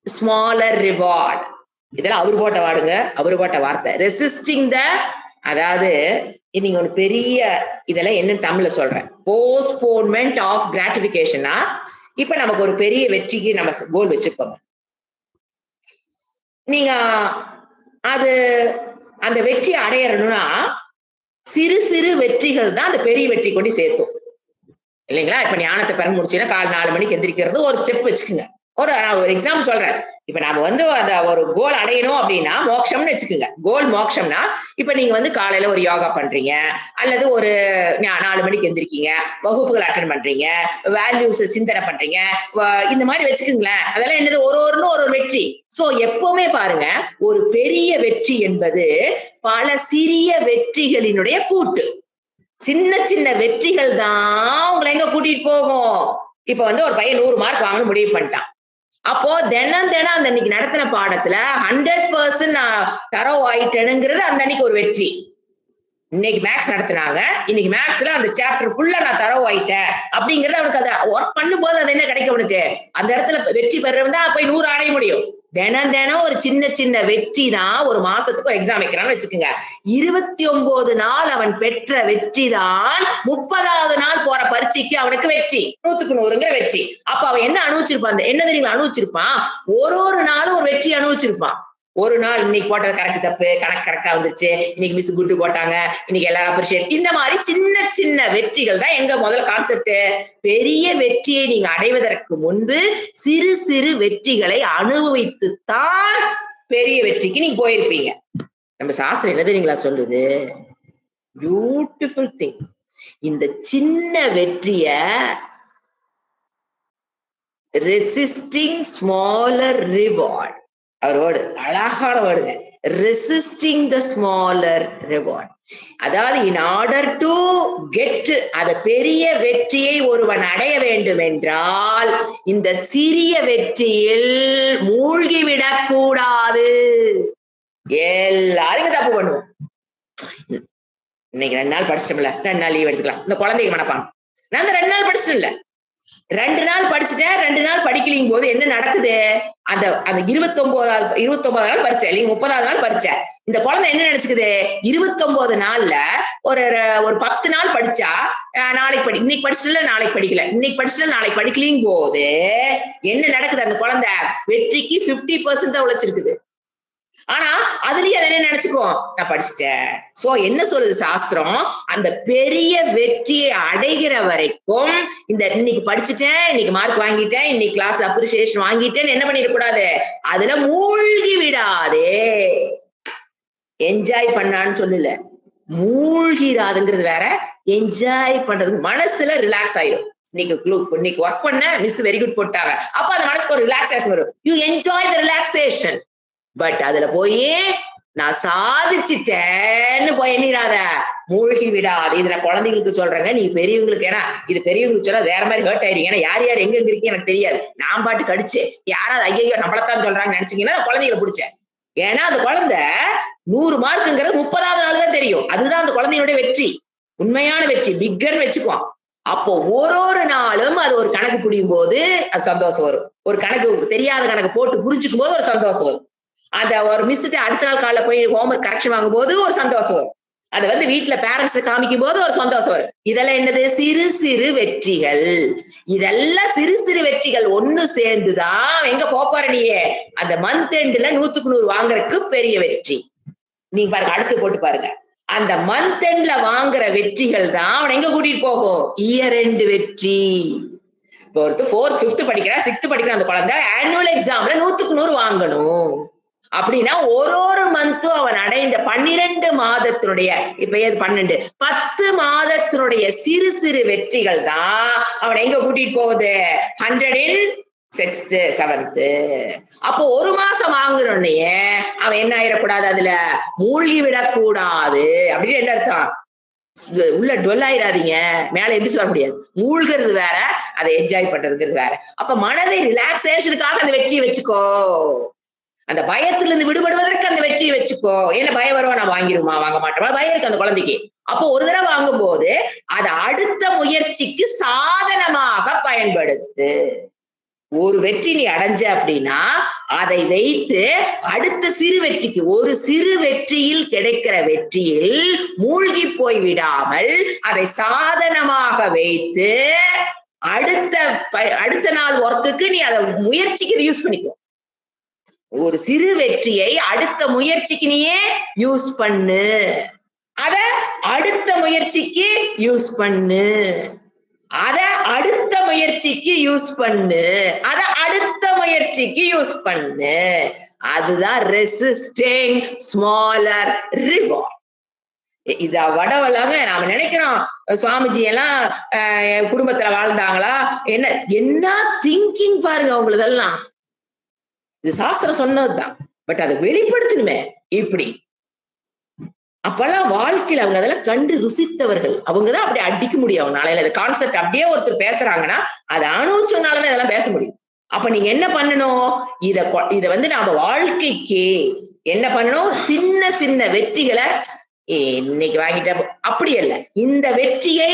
smaller reward. இதெல்லாம் அவரு போட்ட வாடுங்க, அவரு போட்ட வார்த்தை. ரெசிஸ்டிங் த, அதாவது நீங்க ஒரு பெரிய இதெல்லாம் என்னன்னு தமிழ்ல சொல்றேன். போஸ்ட்போன்மெண்ட் ஆஃப் கிராட்டிபிகேஷனா இப்ப நமக்கு ஒரு பெரிய வெற்றிக்கு நம்ம கோல் வச்சிருப்போங்க. நீங்க அது அந்த வெற்றி அடையணும்னா சிறு சிறு வெற்றிகள் தான் அந்த பெரிய வெற்றி கொண்டு சேர்த்தோம் இல்லைங்களா? இப்ப ஞானத்தை பெற முடிச்சுன்னா காலை 4 மணிக்கு எந்திரிக்கிறது ஒரு ஸ்டெப் வச்சுக்கோங்க. நான் ஒரு எக்ஸாம்பிள் சொல்றேன். இப்ப நாம வந்து அந்த ஒரு கோல் அடையணும் அப்படின்னா மோட்சம்னு வச்சுக்கோங்க. கோல் மோட்சம்னா இப்ப நீங்க வந்து காலையில ஒரு யோகா பண்றீங்க அல்லது ஒரு 4 மணிக்கு எந்திரிக்கீங்க, வகுப்புகள் அட்டன் பண்றீங்க, வேல்யூஸ் சிந்தனை பண்றீங்க, இந்த மாதிரி வச்சுக்கோங்களேன். அதெல்லாம் என்னது ஒரு வெற்றி. சோ எப்பவுமே பாருங்க ஒரு பெரிய வெற்றி என்பது பல சிறிய வெற்றிகளினுடைய கூட்டு. சின்ன சின்ன வெற்றிகள் தான் உங்களை எங்க கூட்டிட்டு போகும். இப்ப வந்து ஒரு பையன் 100 மார்க் வாங்கணும் முடிவு பண்ணிட்டான். அப்போ தினம் அந்த அன்னைக்கு நடத்தின பாடத்துல 100% நான் தரவு ஆயிட்டேனுங்கிறது அந்த அன்னைக்கு ஒரு வெற்றி. இன்னைக்கு மேக்ஸ் நடத்தினாங்க, இன்னைக்கு மேக்ஸ்ல அந்த சாப்டர் ஃபுல்லா நான் தரவு ஆயிட்டேன் அப்படிங்கறது அவனுக்கு அதை ஒர்க் பண்ணும்போது அது என்ன கிடைக்கும் அவனுக்கு? அந்த இடத்துல வெற்றி பெறவன் தான் போய் 100 அடைய முடியும். தினம் ஒரு சின்ன வெற்றி தான். ஒரு மாசத்துக்கு ஒரு எக்ஸாம் வைக்கிறான்னு வச்சுக்கோங்க. 29 நாள் அவன் பெற்ற வெற்றி தான் 30வது நாள் போற பரீட்சைக்கு அவனுக்கு வெற்றி. 100க்கு 100ங்கிற வெற்றி. அப்ப அவன் என்ன அனுபவிச்சிருப்பான்? என்ன தெரியுங்களா அனுபவிச்சிருப்பான்? ஒரு நாளும் ஒரு வெற்றி அனுபவிச்சிருப்பான். ஒரு நாள் இன்னைக்கு போட்டது கரெக்ட் தப்பு, கணக்கு கரெக்டா வந்துச்சு, இன்னைக்கு மிஸ் குட்டு போட்டாங்க, இன்னைக்கு எல்லாரும் அப்ரிஷியேட். இந்த மாதிரி சின்ன வெற்றிகள் தான் எங்க முதல் கான்செப்ட். பெரிய வெற்றியை நீங்க அடைவதற்கு முன்பு சிறு சிறு வெற்றிகளை அனுபவித்துத்தான் பெரிய வெற்றிக்கு நீங்க போயிருப்பீங்க. நம்ம சாஸ்திரம் என்ன தெரியுங்களா சொல்லுது? Beautiful thing. இந்த சின்ன வெற்றிய ரெசிஸ்டிங் ஸ்மாலர் ரிவார்ட். அவர் வேர்டு அழகான வேர்டுங்க. resisting the smaller reward. அதாவது in order to get அந்த பெரிய வெற்றியை ஒருவன் அடைய வேண்டும் என்றால் இந்த சிறிய வெற்றியில் மூழ்கிவிடக் கூடாது. எல்லாரும் தப்பு பண்ணுவோம். இன்னைக்கு 2 நாள் படிச்சிட்டோம்ல, 2 நாள் லீவ் எடுத்துக்கலாம். இந்த குழந்தைக்கு மனப்பாங்க. நான் அந்த 2 நாள் படிச்சிட்டேன்ல, 2 நாள் படிச்சுட்டேன், 2 நாள் படிக்கலிங் போது என்ன நடக்குது? அந்த 29 நாள் பரிச்சை இல்லைங்க, 30வது நாள் பரிச்சை. இந்த குழந்தை என்ன நினைச்சுக்குது? 29 நாள்ல ஒரு 10 நாள் படிச்சா நாளைக்கு இன்னைக்கு படிச்சுல நாளைக்கு படிக்கல, இன்னைக்கு படிச்சுல நாளைக்கு படிக்கலிங் போது என்ன நடக்குது? அந்த குழந்தை வெற்றிக்கு 50% தான் உழைச்சிருக்குது. ஆனா அதுலயே அதை என்ன நினைச்சுக்கோ, நான் படிச்சுட்டேன். சோ என்ன சொல்லுது சாஸ்திரம்? அந்த பெரிய வெற்றியை அடைகிற வரைக்கும் இந்த இன்னைக்கு படிச்சுட்டேன், இன்னைக்கு மார்க் வாங்கிட்டேன், இன்னைக்கு கிளாஸ் அப்ரிசியேஷன் வாங்கிட்டேன்னு என்ன பண்ணிடக்கூடாது? அதுல மூழ்கி விடாதே. என்ஜாய் பண்ணான்னு சொல்லல, மூழ்கிறாதுங்கிறது வேற, என்ஜாய் பண்றது மனசுல ரிலாக்ஸ் ஆயிடும். இன்னைக்கு ஒர்க் பண்ண மிஸ் வெரி குட் போட்டாங்க, அப்ப அந்த மனசுக்கு ஒரு ரிலாக்ஸேஷன் வரும். You enjoy the relaxation. But அதுல போய் நான் சாதிச்சுட்டேன்னு போய் எண்ணிராத, மூழ்கி விடாது. இதுல குழந்தைங்களுக்கு சொல்றேங்க, நீ பெரியவங்களுக்கு, ஏன்னா இது பெரியவங்களுக்கு சொன்னா வேற மாதிரி ஹர்ட் ஆயிருங்க. ஏன்னா யார் யார் எங்க இருக்கீங்க எனக்கு தெரியாது, நான் பாட்டு கடிச்சு யாராவது ஐயோ நம்மளத்தான் சொல்றாங்கன்னு நினைச்சீங்கன்னா நான் குழந்தைகளை பிடிச்சேன். ஏன்னா அந்த குழந்தை 100 மார்க்குங்கிறது 30வது நாள் தான் தெரியும். அதுதான் அந்த குழந்தையோட வெற்றி, உண்மையான வெற்றி, பிக்கர்னு வச்சுக்குவோம். அப்போ ஒரு நாளும் அது ஒரு கணக்கு புரியும் போது அது சந்தோஷம் வரும். ஒரு கணக்கு தெரியாத கணக்கு போட்டு புரிஞ்சுக்கும் போது ஒரு சந்தோஷம் வரும். அந்த ஒரு மிஸ்ஸுட்டு அடுத்த நாள் காலைல போய் ஹோம்ஒர்க் கரெக்ஷன் வாங்கும் போது ஒரு சந்தோஷம் வரும். அதை வந்து வீட்டுல பேரண்ட்ஸ் காமிக்கும் போது ஒரு சந்தோஷம் வரும். இதெல்லாம் என்னது? சிறு சிறு வெற்றிகள். இதெல்லாம் சிறு சிறு வெற்றிகள் ஒண்ணு சேர்ந்துதான் எங்க போற நீயே அந்த மந்த் எண்ட்ல 100க்கு 100 வாங்குறதுக்கு பெரிய வெற்றி. நீங்க பாருங்க, அடுத்து போட்டு பாருங்க. அந்த மந்த் எண்ட்ல வாங்குற வெற்றிகள் தான் அவன் எங்க கூட்டிட்டு போகும்? இயர் எண்ட் வெற்றி. இப்போ ஒருத்தர் 4th 5th படிக்கிறா, 6th படிக்கிற அந்த குழந்தை ஆனுவல் எக்ஸாம்ல 100க்கு 100 வாங்கணும் அப்படின்னா ஒரு மந்த்தும் அவன் அடைந்த 12 மாதத்தினுடைய, இப்ப ஏது 12 10 மாதத்தினுடைய சிறு சிறு வெற்றிகள் தான் அவன் எங்க கூட்டிட்டு போகுது? 100 in 6th 7th. அப்போ ஒரு மாசம் வாங்குறோன்னே அவன் என்ன ஆயிடக்கூடாது? அதுல மூழ்கி விடக்கூடாது. அப்படின்னு என்ன அர்த்தம்? உள்ள டொல் ஆயிடாதீங்க, மேல எந்திரிச்சு வர முடியாது. மூழ்கிறது வேற, அதை என்ஜாய் பண்றதுங்கிறது வேற. அப்ப மனதை ரிலாக்ஸேஷனுக்காக அந்த வெற்றியை வச்சுக்கோ. அந்த பயத்துல இருந்து விடுபடுவதற்கு அந்த வெற்றியை வச்சுக்கோ. ஏன்னா பயம் வருவா, நான் வாங்கிருமா வாங்க மாட்டோமா, பயம் இருக்கு அந்த குழந்தைக்கு. அப்போ ஒரு தடவை வாங்கும் போது அதை அடுத்த முயற்சிக்கு சாதனமாக பயன்படுத்து. ஒரு வெற்றி நீ அடைஞ்ச அப்படின்னா அதை வைத்து அடுத்த சிறு வெற்றிக்கு, ஒரு சிறு வெற்றியில் கிடைக்கிற வெற்றியில் மூழ்கி போய் விடாமல் அதை சாதனமாக வைத்து அடுத்த நாள் ஒர்க்குக்கு நீ அதை முயற்சிக்கு யூஸ் பண்ணிக்கோ. ஒரு சிறு வெற்றியை அடுத்த முயற்சிக்கு நீயே யூஸ் பண்ணு, அத அடுத்த முயற்சிக்கு யூஸ் பண்ணு, அத அடுத்த முயற்சிக்கு யூஸ் பண்ணு, அத அடுத்த முயற்சிக்கு யூஸ் பண்ணு. அதுதான் ரெசிஸ்டிங் ஸ்மாலர் ரிவார்ட். இத வடவல்லாங்க நாம நினைக்கிறோம் சுவாமிஜி எல்லாம் குடும்பத்துல வாழ்ந்தாங்களா, என்ன திங்கிங் பாருங்க அவங்களதெல்லாம். இது சாஸ்திரம் சொன்னதுதான், பட் அதை வெளிப்படுத்தணுமே இப்படி. அப்பெல்லாம் வாழ்க்கையில அவங்க அதெல்லாம் கண்டு ருசித்தவர்கள். அவங்கதான் அப்படி அடிக்க முடியும். நாளையில இந்த கான்செப்ட் அப்படியே ஒருத்தர் பேசுறாங்கன்னா அதை அனுபவிச்சவனாலதான் இதெல்லாம் பேச முடியும். அப்ப நீங்க என்ன பண்ணணும்? இத வந்து நாம வாழ்க்கைக்கு என்ன பண்ணணும்? சின்ன சின்ன வெற்றிகளை இன்னைக்கு வாங்கிட்ட அப்படி அல்ல. இந்த வெற்றியை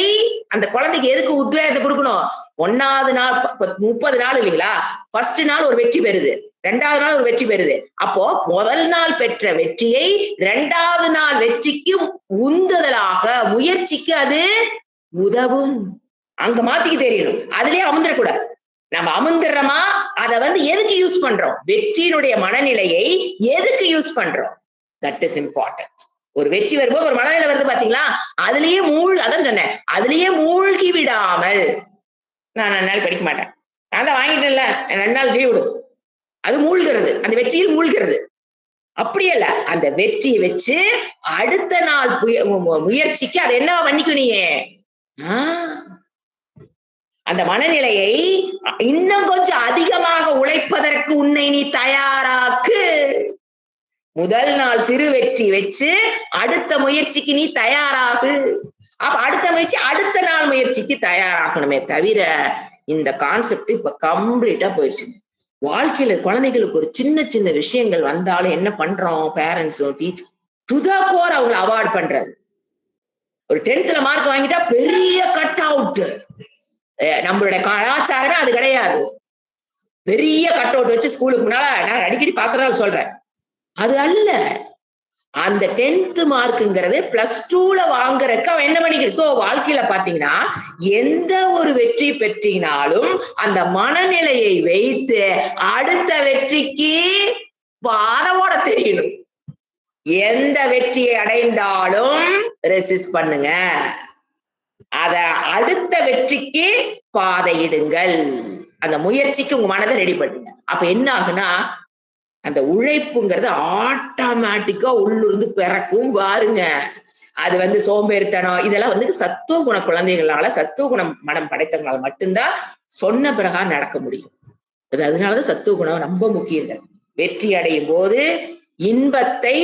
அந்த குழந்தைக்கு எதுக்கு உத்வேகத்தை கொடுக்கணும்? 1வது நாள் 30 நாள் இல்லைங்களா, ஃபர்ஸ்ட் நாள் ஒரு வெற்றி பெறுது, 2வது நாள் ஒரு வெற்றி பெறுது. அப்போ முதல் நாள் பெற்ற வெற்றியை 2வது நாள் வெற்றிக்கு உந்துதலாக, முயற்சிக்கு அது உதவும். அங்க மாத்திக்கு தெரியணும். அதுலயே அமுந்துடக்கூடாது. நம்ம அமுந்துடுறோமா, அதை வந்து எதுக்கு யூஸ் பண்றோம்? வெற்றியினுடைய மனநிலையை எதுக்கு யூஸ் பண்றோம்? That is important. ஒரு வெற்றி வரும்போது ஒரு மனநிலை வருது பாத்தீங்களா, அதுலயே அதான் சொன்னேன், அதுலயே மூழ்கி விடாமல் நான் 2 நாள் படிக்க மாட்டேன், நான் தான் வாங்கிட்டேன்ல 2 நாள் லீவ் விடு, அது மூழ்கிறது, அந்த வெற்றியில் மூழ்கிறது. அப்படி அல்ல, அந்த வெற்றியை வச்சு அடுத்த நாள் முயற்சிக்கு அதை என்ன பண்ணிக்கும் நீ அந்த மனநிலையை இன்னும் கொஞ்சம் அதிகமாக உழைப்பதற்கு உன்னை நீ தயாராக்கு. முதல் நாள் சிறு வெற்றி வச்சு அடுத்த முயற்சிக்கு நீ தயாராகு. அப்ப அடுத்த முயற்சி அடுத்த நாள் முயற்சிக்கு தயாராகணுமே தவிர இந்த கான்செப்ட் இப்ப கம்ப்ளீட்டா போயிடுச்சு. வாழ்க்கையில குழந்தைகளுக்கு ஒரு சின்ன சின்ன விஷயங்கள் வந்தாலும் என்ன பண்றோம் பேரண்ட்ஸும் டீச்சர் டு த கோர் அவங்களை அவாய்ட் பண்றது. ஒரு 10th மார்க் வாங்கிட்டா பெரிய கட் அவுட். நம்மளுடைய கலாச்சாரமே அது கிடையாது. பெரிய கட் அவுட் வச்சு ஸ்கூலுக்கு முன்னால நான் அடிக்கடி பாக்குறதால சொல்றேன். அது அல்ல. அந்த 10th மார்க்குங்கிறது +2ல வாங்குறதுக்கு அவன் என்ன பண்ணிக்கிறான். சோ வாழ்க்கையில பாத்தீங்கன்னா எந்த ஒரு வெற்றி பெற்றினாலும் அந்த மனநிலையை வைத்து அடுத்த வெற்றிக்கு பாதவோட தெரியணும். எந்த வெற்றியை அடைந்தாலும் ரெசிஸ்ட் பண்ணுங்க. அத அடுத்த வெற்றிக்கு பாதையிடுங்கள். அந்த முயற்சிக்கு உங்க மனதை ரெடி பண்ணுங்க. அப்ப என்ன ஆகுனா அந்த உழைப்புங்கிறது ஆட்டோமேட்டிக்கா உள்ளிருந்து பிறக்கும் பாருங்க. அது சோம்பேறித்தனம் இதெல்லாம் சத்துவ குண குழந்தைகளால சத்துவ குணம் மனம் படைத்தவங்களால மட்டும்தான் சொன்ன பிறகா நடக்க முடியும். அதனாலதான் சத்துவ குணம் ரொம்ப முக்கியம். வெற்றி அடையும் போது இன்பத்தை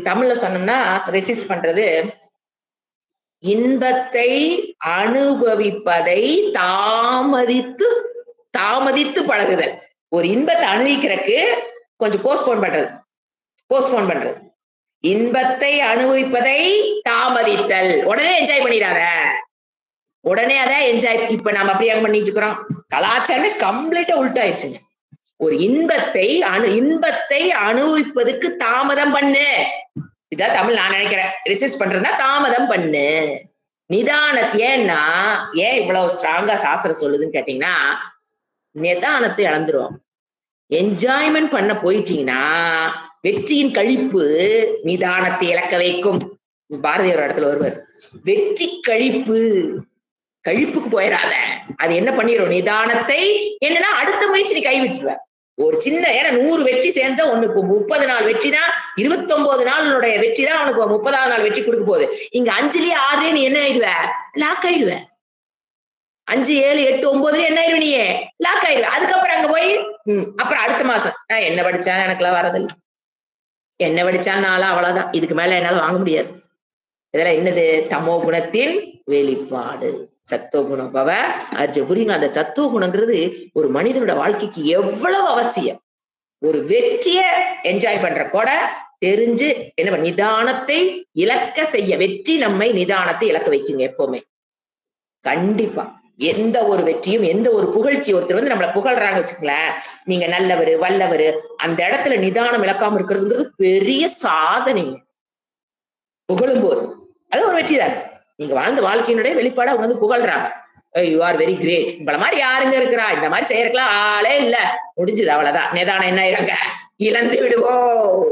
தமிழ்ல சொன்னோம்னா ரெசிஸ்ட் பண்றது, இன்பத்தை அனுபவிப்பதை தாமதித்து தாமதித்து பழகுதல். ஒரு இன்பத்தை அனுபவிக்கிறதுக்கு கொஞ்சம் போஸ்ட்போன் பண்றது. இன்பத்தை அனுபவிப்பதை தாமதித்தல். உடனே என்ஜாய் பண்ணிடாத. உடனே அதை என்ஜாய் இப்ப நாம அப்படியே பண்ணிட்டு இருக்கிறோம். கலாச்சாரமே கம்ப்ளீட்டா உள்டாயிருச்சுங்க. ஒரு இன்பத்தை அனுபவிப்பதுக்கு தாமதம் பண்ணு. இதான் தமிழ் நான் நினைக்கிறேன். ரெசிஸ்ட் பண்றதுன்னா தாமதம் பண்ணு. நிதானத்தை ஏன் இவ்வளவு ஸ்ட்ராங்கா சாஸ்திரம் சொல்லுதுன்னு கேட்டீங்கன்னா நிதானத்தை இழந்துருவோம். என்ஜாய்மெண்ட் பண்ண போயிட்டீங்கன்னா வெற்றியின் கழிப்பு நிதானத்தை இழக்க வைக்கும். பாரதியார் இடத்துல வருவார். வெற்றி கழிப்புக்கு போயிடாத. அது என்ன பண்ணிரும் நிதானத்தை என்னன்னா அடுத்த முயற்சி நீ கைவிட்டுருவ. ஒரு சின்ன 100 வெற்றி சேர்ந்த உனக்கு 30 நாள் வெற்றி தான், 29 நாளுடைய வெற்றி தான் உனக்கு 30ஆவது நாள் வெற்றி கொடுக்க போகுது. இங்க 5லயே 6லயே நீ என்ன ஆயிடுவ, லாக் ஆயிடுவ. 5, 7, 8, 9 என்ன ஆயிடுவ, நீ லாக் ஆயிடுவ. அதுக்கப்புறம் அங்க போய் அப்புறம் அடுத்த மாசம் என்ன படிச்சா எனக்குலாம் வரதில்லை, என்ன படிச்சாலும் அவ்வளவுதான், இதுக்கு மேல என்னால வாங்க முடியாது. இதெல்லாம் என்னது, தமோ குணத்தின் வெளிப்பாடு. சத்துவ குணம் பவ அர்ஜுன். புரியுங்க? அந்த சத்துவ குணங்கிறது ஒரு மனிதனோட வாழ்க்கைக்கு எவ்வளவு அவசியம். ஒரு வெற்றிய என்ஜாய் பண்ற கூட தெரிஞ்சு என்ன நிதானத்தை இலக்க செய்ய. வெற்றி நம்மை நிதானத்தை இலக்க வைக்குங்க எப்பவுமே. கண்டிப்பா எந்த ஒரு வெற்றியும் எந்த ஒரு புகழ்ச்சி, ஒருத்தர் நம்மளை புகழ்றாங்க வச்சுக்கங்களேன், நீங்க நல்லவரு வல்லவரு, அந்த இடத்துல நிதானம் இழக்காம இருக்கிறதுங்கிறது பெரிய சாதனை. புகழும் போது அது ஒரு வெற்றி தான். நீங்க வாழ்ந்த வாழ்க்கையினுடைய வெளிப்பாடா அவங்க புகழ்றாங்க, யூ ஆர் வெரி கிரேட், உங்களை மாதிரி யாருங்க இருக்கிறா, இந்த மாதிரி செய்யறதுலாம் ஆளே இல்ல, முடிஞ்சது அவ்வளவுதான். நிதானம் என்ன ஆயிராங்க, இழந்து விடுவோம்.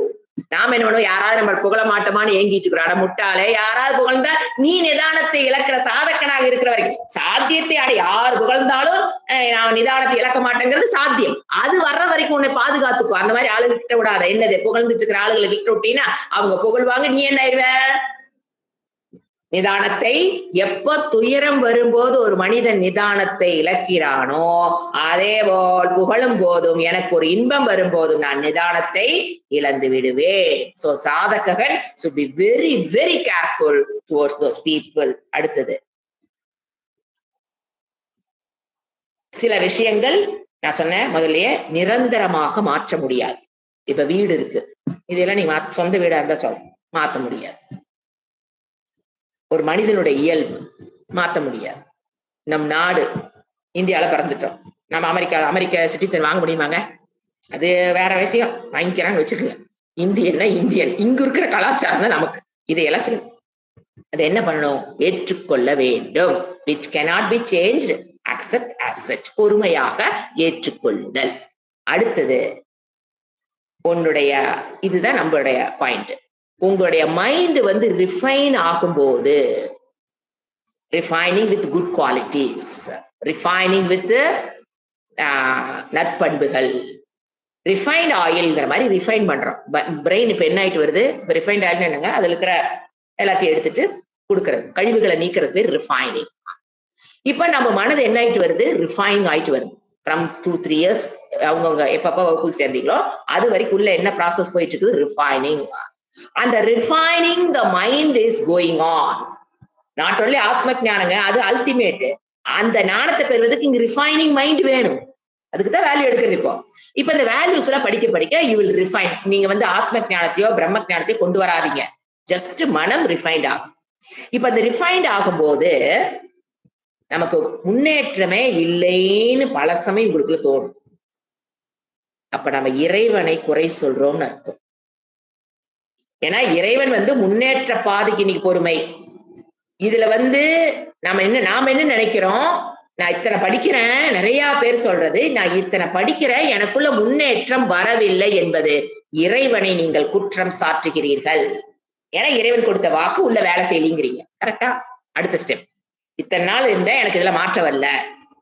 நாம என்ன பண்ணுவோம், யாராவது நம்ம புகழ மாட்டோமான்னு ஏங்கிட்டு இருக்கிறோம். முட்டாளே, யாராவது புகழ்ந்தா நீ நிதானத்தை இழக்கிற சாதகனாக இருக்கிற வரைக்கும் சாத்தியத்தை அடை. யார் புகழ்ந்தாலும் நான் நிதானத்தை இழக்க மாட்டேங்கிறது சாத்தியம். அது வர்ற வரைக்கும் உன்னை பாதுகாத்துக்கோ. அந்த மாதிரி ஆளுங்க கிட்ட விடாத. என்னது, புகழ்ந்துட்டு இருக்கிற ஆளுகளை கிட்ட விட்டீங்கன்னா அவங்க புகழ்வாங்க, நீ என்ன ஆயிடுவ. நிதானத்தை எப்ப துயரம் வரும்போது ஒரு மனிதன் நிதானத்தை இழக்கிறானோ, அதே போல் புகழும் போதும் எனக்கு ஒரு இன்பம் வரும்போதும் நான் நிதானத்தை இழந்து விடுவேன். சோ சாதகன் should be very very careful towards those people. அடுத்தது சில விஷயங்கள் நான் சொன்னேன் முதல்லயே, நிரந்தரமாக மாற்ற முடியாது. இப்ப வீடு இருக்கு, இதெல்லாம் நீ சொந்த வீடா இருந்தா சொல்ல மாத்த முடியாது. ஒரு மனிதனுடைய இயல்பு மாத்த முடியாது. நம் நாடு இந்தியால பிறந்துட்டோம், நம்ம அமெரிக்க சிட்டிசன் வாங்க முடியுமாங்க? அது வேற விஷயம், வாங்கிக்கிறாங்க வச்சுக்கோங்க. இந்தியன்னா இந்தியன், இங்க இருக்கிற கலாச்சாரம் தான் நமக்கு. இதையெல்லாம் செய்யணும். அது என்ன பண்ணணும், ஏற்றுக்கொள்ள வேண்டும். which cannot be changed, accept as such. பொறுமையாக ஏற்றுக்கொள்ளுதல். அடுத்தது உன்னுடைய, இதுதான் நம்மளுடைய பாயிண்ட், உங்களுடைய மைண்ட் ரிஃபைன் ஆகும்போது, refining with good qualities, refining with நற்பண்புகள், ரிஃபைன்ட் ஆயில்ங்கிற மாதிரி ரிஃபைன் பண்றோம். பிரெயின் இப்ப என்ன ஆயிட்டு வருது, இப்ப ரிஃபைன்ட் ஆயில் என்னங்க, அதுல இருக்கிற எல்லாத்தையும் எடுத்துட்டு கொடுக்கறது, கழிவுகளை நீக்கிறது பேர் ரிஃபைனிங். இப்ப நம்ம மனது என்ன ஆயிட்டு வருது, ரிஃபைன் ஆயிட்டு வருது. ஃப்ரம் 2-3 இயர்ஸ் அவங்கவுங்க எப்பப்ப வகுப்புக்கு சேர்ந்தீங்களோ அது வரைக்கும் உள்ள என்ன ப்ராசஸ் போயிட்டு இருக்குது, ரிஃபைனிங். அந்த refining the mind is going on. Not only ஆத்ம ஞானங்க, அது அல்டிமேட். அந்த ஞானத்தை பெறுவதற்கு இங்க ரிஃபைனிங் மைண்ட் வேணும். அதுக்கு தான் வேல்யூ எடுக்கிறது. இப்ப இந்த வேல்யூஸ் எல்லாம் படிக்க படிக்க யூ வில் ரிஃபைன். நீங்க வந்து ஆத்ம ஞானத்தையோ பிரம்ம ஞானத்தையோ கொண்டு வராதீங்க. ஜஸ்ட் மனம் ரிஃபைண்ட் ஆகும். இப்ப அந்த ரிஃபைண்ட் ஆகும்போது நமக்கு முன்னேற்றமே இல்லைன்னு பல சமயம் உங்களுக்குள்ள தோணும். அப்ப நம்ம இறைவனை குறை சொல்றோம்னு அர்த்தம். ஏன்னா இறைவன் வந்து முன்னேற்ற பாதைக்கு இன்னைக்கு பொறுமை. இதுல வந்து நாம என்ன நினைக்கிறோம், நான் இத்தனை படிக்கிறேன், நிறைய பேர் சொல்றது நான் இத்தனை படிக்கிறேன், எனக்குள்ள முன்னேற்றம் வரவில்லை என்பது இறைவனை நீங்கள் குற்றம் சாற்றுகிறீர்கள். ஏன்னா இறைவன் கொடுத்த வாக்கு உள்ள வேலை செய்யலிங்கிறீங்க. கரெக்டா? அடுத்த ஸ்டெப், இத்தனை நாள் இருந்தேன், எனக்கு இதுல மாற்றம் வரல,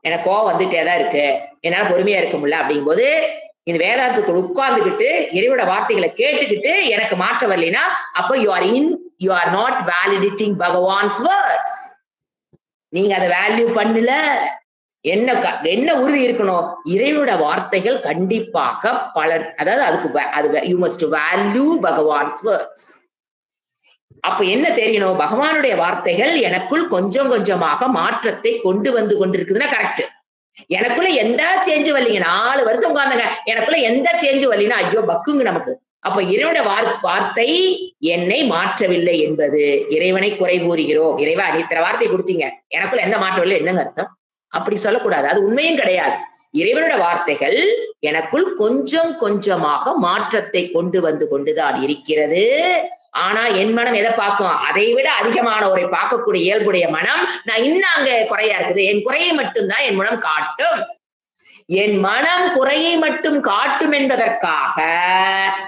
எனக்கு கோவம் வந்துட்டேதான் இருக்கு, என்னால பொறுமையா இருக்க முடியல. அப்படிங்கும் போது இந்த வேதாந்தத்துக்கு உட்கார்ந்துகிட்டு இறைவனோட வார்த்தைகளை கேட்டுக்கிட்டு எனக்கு மாற்றம் வரலைன்னா அப்போ you are not validating Bhagavan's words. நீங்க அதை வேல்யூ பண்ணல. என்ன உறுதி இருக்கணும், இறைவனோட வார்த்தைகள் கண்டிப்பாக பலர், அதாவது அதுக்கு you must value Bhagavan's words. அப்ப என்ன தெரியணும், பகவானுடைய வார்த்தைகள் எனக்குள் கொஞ்சம் கொஞ்சமாக மாற்றத்தை கொண்டு வந்து கொண்டிருக்குதுன்னா கரெக்ட். எனக்குள்ள எந்த சேஞ்சும் வரலீங்க, 4 வருஷம் உட்கார்ந்தங்க, எனக்குள்ள எந்த சேஞ்சும் வரலீங்கன்னா ஐயோ பக்குங்க நமக்கு. அப்ப இறைவனோட வார்த்தை என்னை மாற்றவில்லை என்பது இறைவனை குறை கூறுகிறோம். இறைவா நீ இத்தனை வார்த்தை கொடுத்தீங்க, எனக்குள்ள எந்த மாற்றம் இல்லை, என்னங்க அர்த்தம்? அப்படி சொல்லக்கூடாது, அது உண்மையும் கிடையாது. இறைவனோட வார்த்தைகள் எனக்குள் கொஞ்சம் கொஞ்சமாக மாற்றத்தை கொண்டு வந்து கொண்டுதான் இருக்கிறது. ஆனா என் மனம் எதை பார்க்கும், அதை விட அதிகமான ஒரு பார்க்கக்கூடிய இயல்புடைய மனம் நான் இன்னும் அங்க குறையா இருக்குது, என் குறையை மட்டும்தான் என் மனம் காட்டும். என் மனம் குறையை மட்டும் காட்டும் என்பதற்காக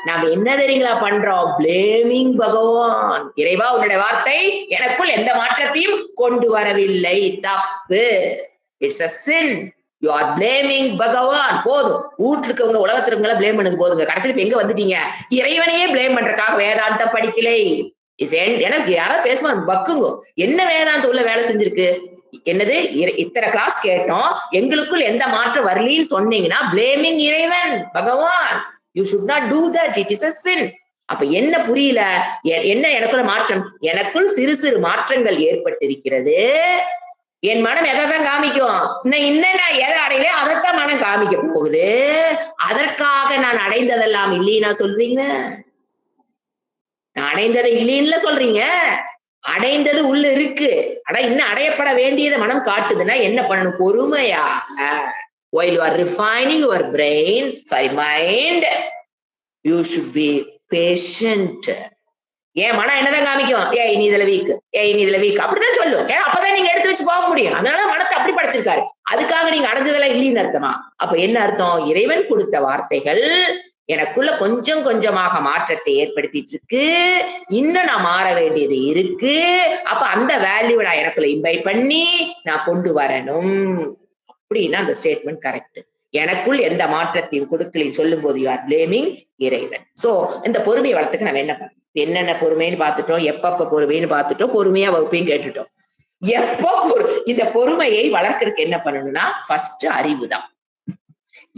நாம் என்ன தெரியுங்களா பண்றோம், பிளேமிங் பகவான். இறைவா உன்னுடைய வார்த்தை எனக்குள் எந்த மாற்றத்தையும் கொண்டு வரவில்லை, தப்பு. It's a sin. You are blaming பகவான். போதும், வீட்டுல இருக்கவங்க உலகத்திற்குள்ள பிளேம் பண்ணது போதுங்க. கடைசியில் எங்க வந்துட்டீங்க, இறைவனையே பிளேம் பண்றதுக்காக வேதாந்த படிக்கலை. எனக்கு யாராவது பேசுமா பக்குங்க, என்ன வேதாந்த உள்ள வேலை செஞ்சிருக்கு, என்னது இத்தனை கிளாஸ் கேட்டோம், எங்களுக்குள் எந்த மாற்றம் வரலன்னு சொன்னீங்கன்னா பிளேமிங் இறைவன் பகவான். You should not do that, it is a sin. அப்ப என்ன புரியல, என்ன எனக்குள்ள மாற்றம், எனக்குள் சிறு சிறு மாற்றங்கள் ஏற்பட்டிருக்கிறது. என் மனம் எதைதான் காமிக்கும், இன்னும் நான் எதை அடையலையோ அதைத்தான் மனம் காமிக்க போகுது. அதற்காக நான் அடைந்ததெல்லாம் இல்லைன்னா சொல்றீங்க, நான் அடைந்ததை இல்லைன்னு சொல்றீங்க, அடைந்தது உள்ள இருக்கு. ஆனா இன்னும் அடையப்பட வேண்டியதை மனம் காட்டுதுன்னா என்ன பண்ணணும், பொறுமையா. while you are refining your brain, mind, you should be patient. ஏன் மனம் என்னதான் காமிக்கும், ஏய் நீ இதுல வீக், ஏய் நீ இதுல வீக், அப்படிதான் சொல்லும். ஏன்னா அப்பதான் நீங்க எடுத்து வச்சு போக முடியும். அதனால மனத்தை அப்படி படைச்சிருக்காரு. அதுக்காக நீங்க அடைஞ்சதெல்லாம் இல்லைன்னு அர்த்தமா? அப்ப என்ன அர்த்தம், இறைவன் கொடுத்த வார்த்தைகள் எனக்குள்ள கொஞ்சம் கொஞ்சமாக மாற்றத்தை ஏற்படுத்திட்டு இருக்கு, இன்னும் நான் மாற வேண்டியது இருக்கு. அப்ப அந்த வேல்யூ நான் எனக்குள்ள இம்பைட் பண்ணி நான் கொண்டு வரணும். அப்படின்னா அந்த ஸ்டேட்மெண்ட் கரெக்ட். எனக்குள் எந்த மாற்றத்தையும் கொடுக்கலின்னு சொல்லும் போது யூ ஆர் பிளேமிங் இறைவன். சோ இந்த பொறுமையை வளர்த்துக்கு நம்ம என்ன பண்ணணும், என்னென்ன பொறுமைன்னு பார்த்துட்டோம், எப்பப்ப பொறுமைன்னு பார்த்துட்டோம், பொறுமையா வகுப்பையும் கேட்டுட்டோம். எப்போ இந்த பொறுமையை வளர்க்கறதுக்கு என்ன பண்ணணும்னா ஃபர்ஸ்ட் அறிவு தான்.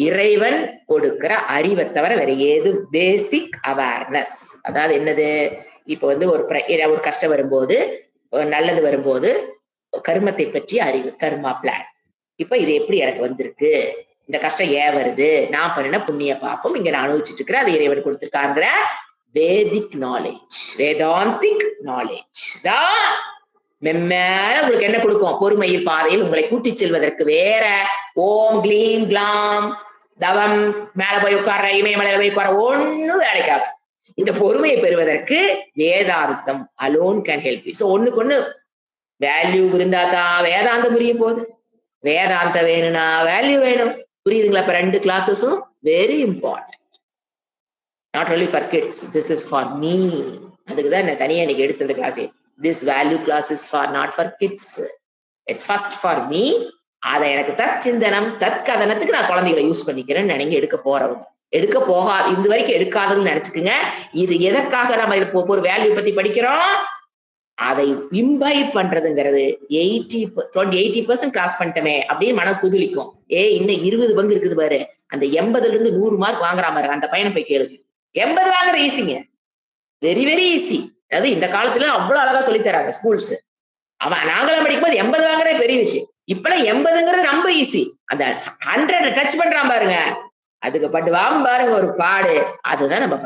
இறைவன் கொடுக்கிற அறிவை தவிர வேற ஏது, பேசிக் அவேர்னஸ். அதாவது என்னது, இப்ப வந்து ஒரு கஷ்டம் வரும்போது, நல்லது வரும்போது கர்மத்தை பற்றி அறிவு, கர்மா பிளான். இப்ப இது எப்படி எனக்கு வந்திருக்கு, இந்த கஷ்டம் ஏன் வருது, நான் பண்ணின புண்ணிய பாப்பம் இங்க நான் அனுபவிச்சுட்டு இருக்கிறேன், அது இறைவன் கொடுத்திருக்காங்கிற வேதிக் நாலேஜ், வேதாந்திக் நாலேஜ் தான் மென்மேல உங்களுக்கு என்ன கொடுக்கும், பொறுமையில் பாதையில் உங்களை கூட்டிச் செல்வதற்கு. வேற ஓம் க்ளீம் கிளாம் தவம் மேல போய் உட்கார்ற, இமயமலையில போய் உட்கார ஒண்ணும் வேலைக்காக. இந்த பொறுமையை பெறுவதற்கு வேதாந்தம் alone can help you. So ஒண்ணுக்கு ஒண்ணு வேல்யூ இருந்தாதான் வேதாந்தம் புரிய போகுது. வேதாந்தம் வேணும்னா வேல்யூ வேணும். புரியுதுங்களா? இப்ப 2 கிளாஸஸும் very important. Not only for kids, this is for me. அதுக்குதான் என்ன தனியா இன்னைக்கு எடுத்த இந்த class. This value class is for not for kids, it's first for me. அதை எனக்கு தற்சிந்தனம் தற்கதனத்துக்கு நான் குழந்தைகளை யூஸ் பண்ணிக்கிறேன்னு நினைங்க எடுக்க போறவங்க, எடுக்க போகாது இது வரைக்கும் எடுக்காதுன்னு நினைச்சுக்குங்க. இது எதற்காக நம்ம இது ஒரு வேல்யூ பத்தி படிக்கிறோம், அதை இம்பைட் பண்றதுங்கிறது 80% கிராஸ் பண்ணிட்டமே அப்படின்னு மனம் குதுலிக்கும். இன்னும் 20 பங்கு இருக்குது பாரு, அந்த 80ல இருந்து 100 மார்க் வாங்குறா பாரு, அந்த பையனை போய் கேளு. 80 வாங்குற ஈஸிங்க, வெரி வெரி ஈஸி. அதாவது இந்த காலத்துல அவ்வளவு அழகா சொல்லி தராங்க ஸ்கூல்ஸ். அவன் நாங்களாம் படிக்கும்போது 80 வாங்குறதே பெரிய விஷயம். இப்பெல்லாம் 80ங்கிறது ரொம்ப ஈஸி. அந்த 100 டச் பண்றான் பாருங்க, அதுக்கு பட்டுவாம பாருங்க ஒரு பாடு. அதுதான் நம்ம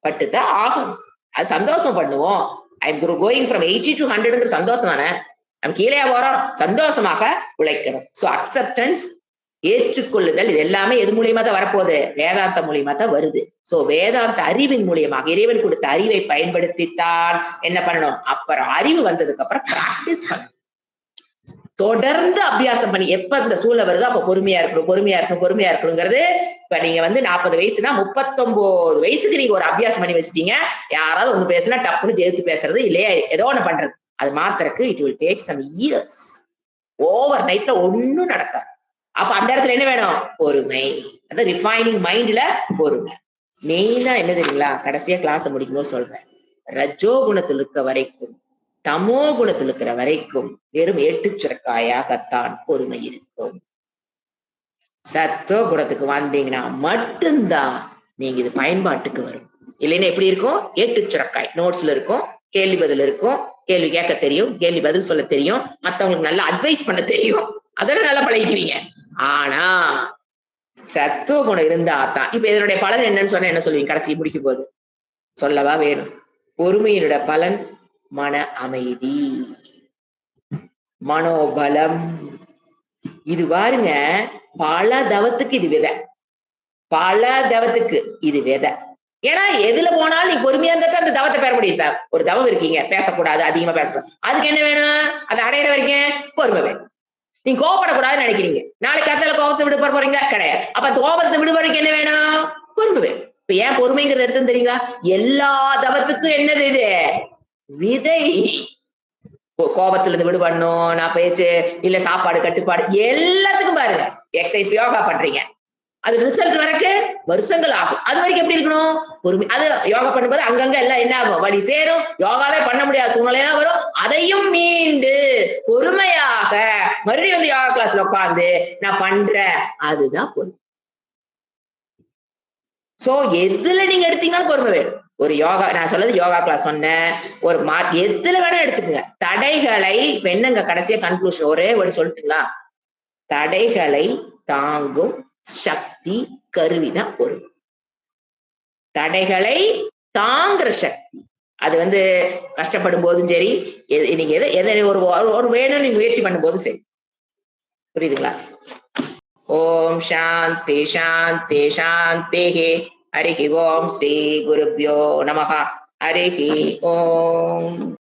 பட்டுதான் ஆகும். அது சந்தோஷம் பண்ணுவோம். ஐம் கோயிங் ஃப்ரம் 80 to 100ங்கிற சந்தோஷம் தானே. நம்ம கீழே போறோம், சந்தோஷமாக உழைக்கணும். சோ அக்செப்டன்ஸ், ஏற்றுக்கொள்ளுதல், இது எல்லாமே எது மூலியமா தான் வரப்போகுது? வேதாந்த மூலியமா தான் வருது. சோ வேதாந்த அறிவின் மூலியமாக இறைவன் கொடுத்த அறிவை பயன்படுத்தித்தான் என்ன பண்ணணும்? அப்புறம் அறிவு வந்ததுக்கு அப்புறம் பிராக்டிஸ் பண்ணணும். தொடர்ந்து அபியாசம் பண்ணி எப்ப இந்த சூழல் வருதோ அப்ப பொறுமையா இருக்கணுங்கிறது. இப்ப நீங்க 40 வயசுனா 39 வயசுக்கு நீங்க ஒரு அபியாசம் பண்ணி வச்சுட்டீங்க. யாராவது ஒண்ணு பேசுனா டப்புன்னு எதிர்த்து பேசுறது இல்லையா, ஏதோ ஒண்ணு பண்றது. அது மாத்திரக்கு it will take some years. Over நைட்ல ஒண்ணும் நடக்காது. அப்ப அந்த இடத்துல என்ன வேணும்? பொறுமை. அந்த ரிஃபைனிங் மைண்ட்ல பொறுமை. மெயினா என்ன தெரியுங்களா? கடைசியா கிளாஸ் முடிக்கும்போது சொல்றேன், ரஜோ குணத்தில் இருக்க வரைக்கும், தமோ குணத்தில் இருக்கிற வரைக்கும் வெறும் ஏட்டுச்சுரக்காயாகத்தான் பொறுமை இருக்கும். சத்தோ குணத்துக்கு வந்தீங்கன்னா மட்டும்தான் நீங்க இது பயன்பாட்டுக்கு வரும். இல்லைன்னா எப்படி இருக்கும்? ஏட்டுச்சுரக்காய். நோட்ஸ்ல இருக்கும், கேள்வி பதில் இருக்கும், கேள்வி கேட்க தெரியும், கேள்வி பதில் சொல்ல தெரியும், மத்தவங்களுக்கு நல்லா அட்வைஸ் பண்ண தெரியும், அதெல்லாம் நல்லா பழகிக்கிறீங்க. ஆனா சத்துவ குணம் இருந்தா தான். இப்ப இதனுடைய பலன் என்னன்னு சொன்னா என்ன சொல்லுவீங்க? கடைசி முடிக்கும் போது சொல்லவா வேணும்? பொறுமையினுடைய பலன் மன அமைதி, மனோபலம். இது பாருங்க, பல தவத்துக்கு இது விதை, பல தவத்துக்கு இது விதை. ஏன்னா எதுல போனாலும் நீ பொறுமையா இருந்தா அந்த தவத்தை பெற முடியும் சார். ஒரு தவம் இருக்கீங்க, பேசக்கூடாது, அதிகமா பேசக்கூடாது, அதுக்கு என்ன வேணும்? அதை அடையிற வரைக்கும் பொறுமை வேணும். நீங்க கோபப்படக்கூடாதுன்னு நினைக்கிறீங்க, நாளைக்கு அத்தனை கோபத்தை விட போறீங்க கிடையாது. அப்ப கோபத்தை விடுவதற்கு என்ன வேணும்? பொறுமை வேணும். இப்ப ஏன் பொறுமைங்கிறது எடுத்து தெரியுங்களா? எல்லா தவத்துக்கும் என்னது இது? விதை. கோபத்துல இருந்து விடுபடணும், நான் பேச்சு இல்ல சாப்பாடு கட்டுப்பாடு எல்லாத்துக்கும் பாருங்க எக்ஸசைஸ் யோகா பண்றீங்க, அது ரிசல்ட் வரக்கு வருஷங்கள் ஆகும். அது வரைக்கும் எப்படி இருக்கணும்? பொறுமை. அது யோகா பண்ணும்போது அங்கங்க எல்லாம் என்ன ஆகும்? வலி சேரும், யோகாவே பண்ண முடியாத சூழ்நிலையெல்லாம் வரும். அதையும் மீண்டு பொறுமையாக மறுபடியும் யோகா கிளாஸ்ல உட்கார்ந்து நான் பண்றேன், அதுதான் பொறுமை. சோ எதுல நீங்க எடுத்தீங்கன்னா பொறுமை வேணும். ஒரு யோகா, நான் சொல்றது யோகா கிளாஸ் சொன்னேன், ஒரு எதுல வேணா எடுத்துக்கங்க. தடைகளை என்னங்க கடைசியா கன்க்ளூஷன் ஒரே ஒரு சொல்லட்டுங்களா? தடைகளை தாங்கும் சக்தி கருவிதான் பொறுமை. தடைகளை தாங்குற சக்தி. அது கஷ்டப்படும் போதும் சரி, நீங்க எதை ஒரு வேணும் நீங்க முயற்சி பண்ணும் போதும் சரி. புரியுதுங்களா? ஓம் சாந்தி சாந்தி சாந்தி. ஹரி ஓம் ஸ்ரீ குருப்யோ நமஹ. ஹரி ஓம்.